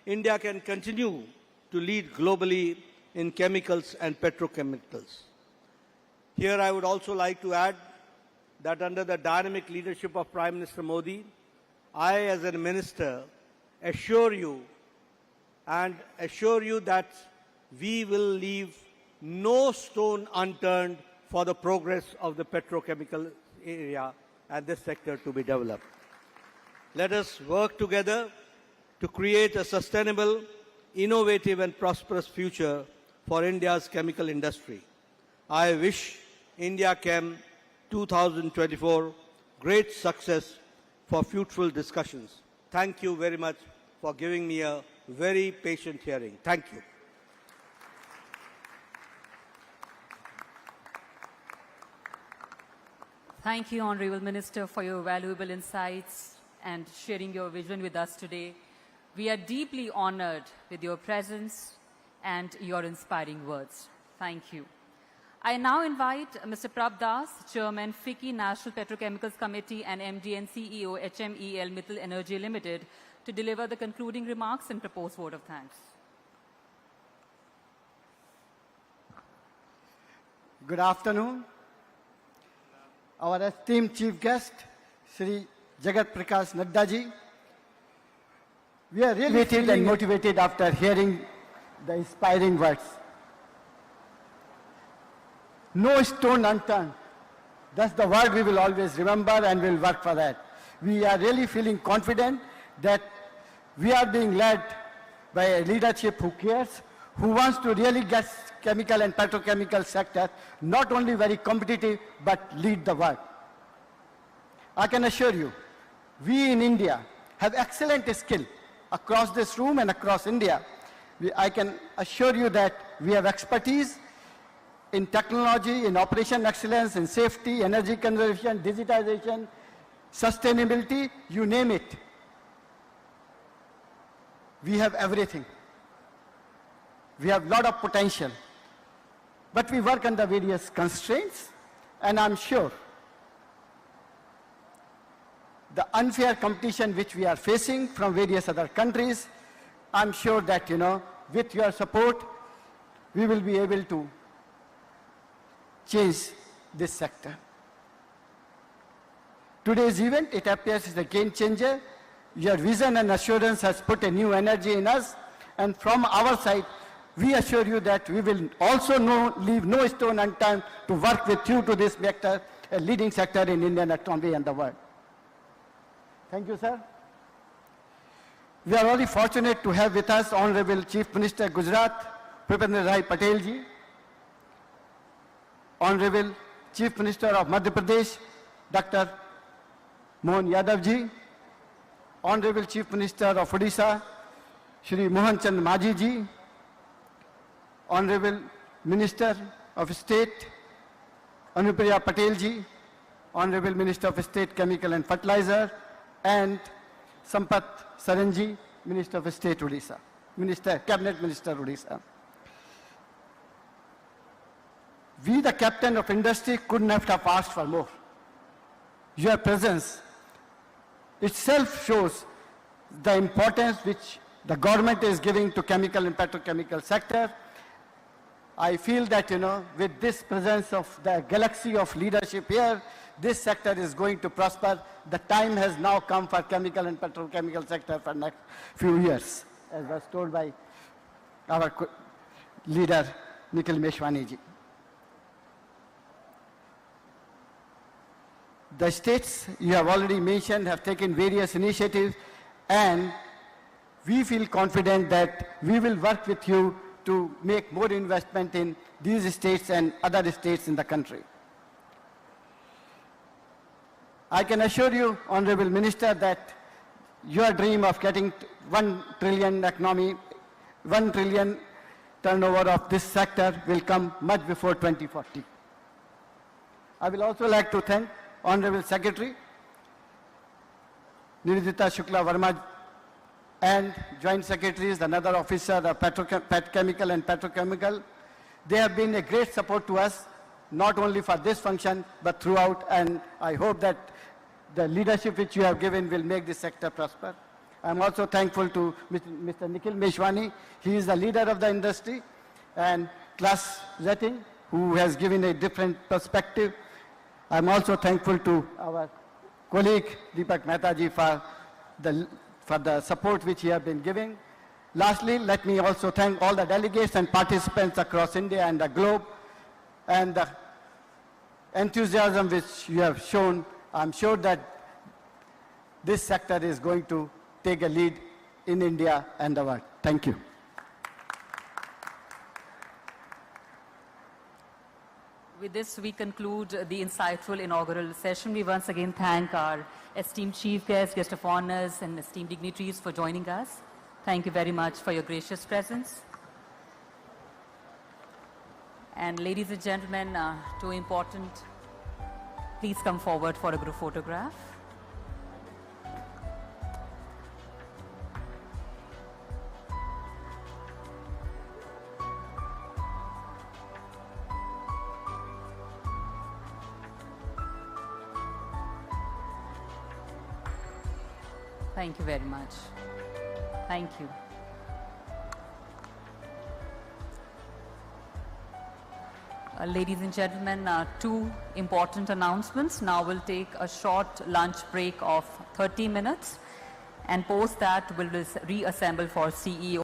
India can continue to lead globally in chemicals and petrochemicals. Here I would also like to add that under the dynamic leadership of Prime Minister Modi, I as a minister assure you that we will leave no stone unturned for the progress of the petrochemical area and this sector to be developed. Let us work together to create a sustainable, innovative and prosperous future for India's chemical industry. I wish India Chem 2024 great success for fruitful discussions. Thank you very much for giving me a very patient hearing. Thank you. Thank you, Honorable Minister, for your valuable insights and sharing your vision with us today. We are deeply honored with your presence and your inspiring words. Thank you. I now invite Mr. Prab Das, Chairman, FICCI National Petrochemicals Committee and MD and CEO, HMEL Mittal Energy Limited, to deliver the concluding remarks and propose vote of thanks. Good afternoon. Our esteemed chief guest, Sri Jagat Prakash Nadda ji. We are really feeling and motivated after hearing the inspiring words. No stone unturned. That's the word we will always remember and will work for that. We are really feeling confident that we are being led by a leadership who cares, who wants to really get chemical and petrochemical sector not only very competitive but lead the world. I can assure you, we in India have excellent skill across this room and across India. I can assure you that we have expertise in technology, in operation excellence, in safety, energy conservation, digitization, sustainability, you name it. We have everything. We have a lot of potential. But we work under various constraints, and I'm sure the unfair competition which we are facing from various other countries, I'm sure that, with your support, we will be able to change this sector. Today's event, it appears, is a game changer. Your vision and assurance has put a new energy in us, and from our side, we assure you that we will also leave no stone unturned to work with you to this sector, a leading sector in Indian economy and the world. Thank you, sir. We are very fortunate to have with us Honorable Chief Minister Gujarat, Bhupendra Patel ji, Honorable Chief Minister of Madhya Pradesh, Dr. Mohan Yadav ji, Honorable Chief Minister of Odisha, Shri Mohan Chand Majhi ji, Honorable Minister of State, Anupriya Patel ji, Honorable Minister of State Chemical and Fertilizer, and Sampath Saranji, Minister of State Odisha, Cabinet Minister Odisha. We, the captain of industry, couldn't have asked for more. Your presence itself shows the importance which the government is giving to chemical and petrochemical sector. I feel that, with this presence of the galaxy of leadership here, this sector is going to prosper. The time has now come for chemical and petrochemical sector for next few years, as was told by our leader, Nikhil Meshwani ji. The states you have already mentioned have taken various initiatives, and we feel confident that we will work with you to make more investment in these states and other states in the country. I can assure you, Honorable Minister, that your dream of getting 1 trillion economy, 1 trillion turnover of this sector will come much before 2040. I will also like to thank Honorable Secretary Nivedita Shukla Verma and Joint Secretaries, another officer of Petchemical and Petrochemical. They have been a great support to us, not only for this function, but throughout, and I hope that the leadership which you have given will make this sector prosper. I am also thankful to Mr. Nikhil Meshwani. He is the leader of the industry, and Class Rating, who has given a different perspective. I am also thankful to our colleague Deepak Mehta ji for the support which he has been giving. Lastly, let me also thank all the delegates and participants across India and the globe, and the enthusiasm which you have shown. I am sure that this sector is going to take a lead in India and the world. Thank you. With this, we conclude the insightful inaugural session. We once again thank our esteemed chief guests, guest of honors, and esteemed dignitaries for joining us. Thank you very much for your gracious presence. And ladies and gentlemen, too important, please come forward for a group photograph. Thank you very much. Thank you. Ladies and gentlemen, two important announcements. Now we'll take a short lunch break of 30 minutes, and post that we'll reassemble for CEO.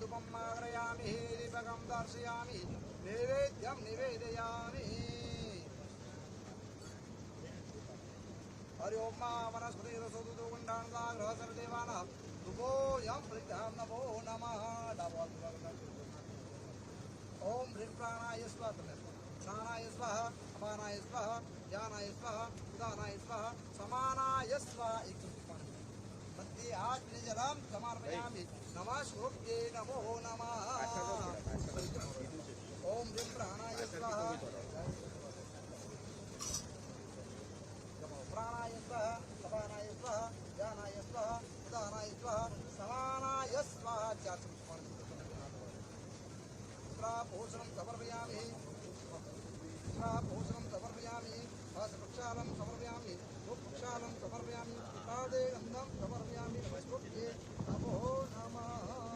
धूपमाग्रयामि दीपकं दर्शयामि नैवेद्यं निवेदयामि हरि ओम वनस्पति रसोदुतो गुण्डान्दाग्रह सर्वदेवानां धूपोऽयं प्रदीप्तः नमो नमः ओम ह्रीं प्राणाय स्वाहा प्राणाय स्वाहा अपानाय स्वाहा ज्ञानाय स्वाहा उदानाय स्वाहा समानाय स्वाहा मध्ये आत्मजलं समर्पयामि नमः शुभ्ये नमो नमः ओम ह्रीं प्राणाय स्वाहा प्राणाय स्वाहा अपानाय स्वाहा ज्ञानाय स्वाहा उदानाय स्वाहा समानाय स्वाहा भूषणं समर्पयामि भूषणं समर्पयामि प्रक्षालं समर्पयामि प्रक्षालं समर्पयामि पादे गन्धं समर्पयामि नमस्ते नमो नमः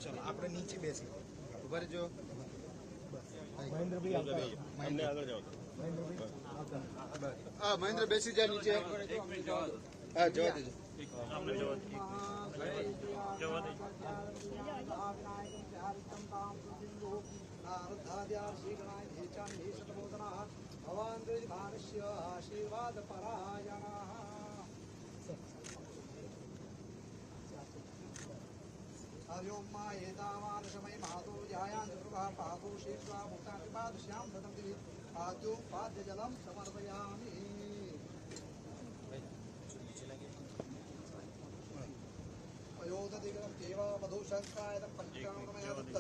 चलो આપણે નીચે બેસી ઉભા રહેજો મહેન્દ્રભાઈ આગળ જાઓ હા મહેન્દ્ર બેસી જા નીચે હા જવા દેજો સામે જવા आशीर्वाद परायणः हरिओम मा एतावान समय मातु यायां दुर्गा पादु शीर्षा मुक्तानि पादश्याम ददन्ति पाद्यो पाद्य जलम समर्पयामि अयोदधिगम देवा वधूशंकायदम पंचकामकमया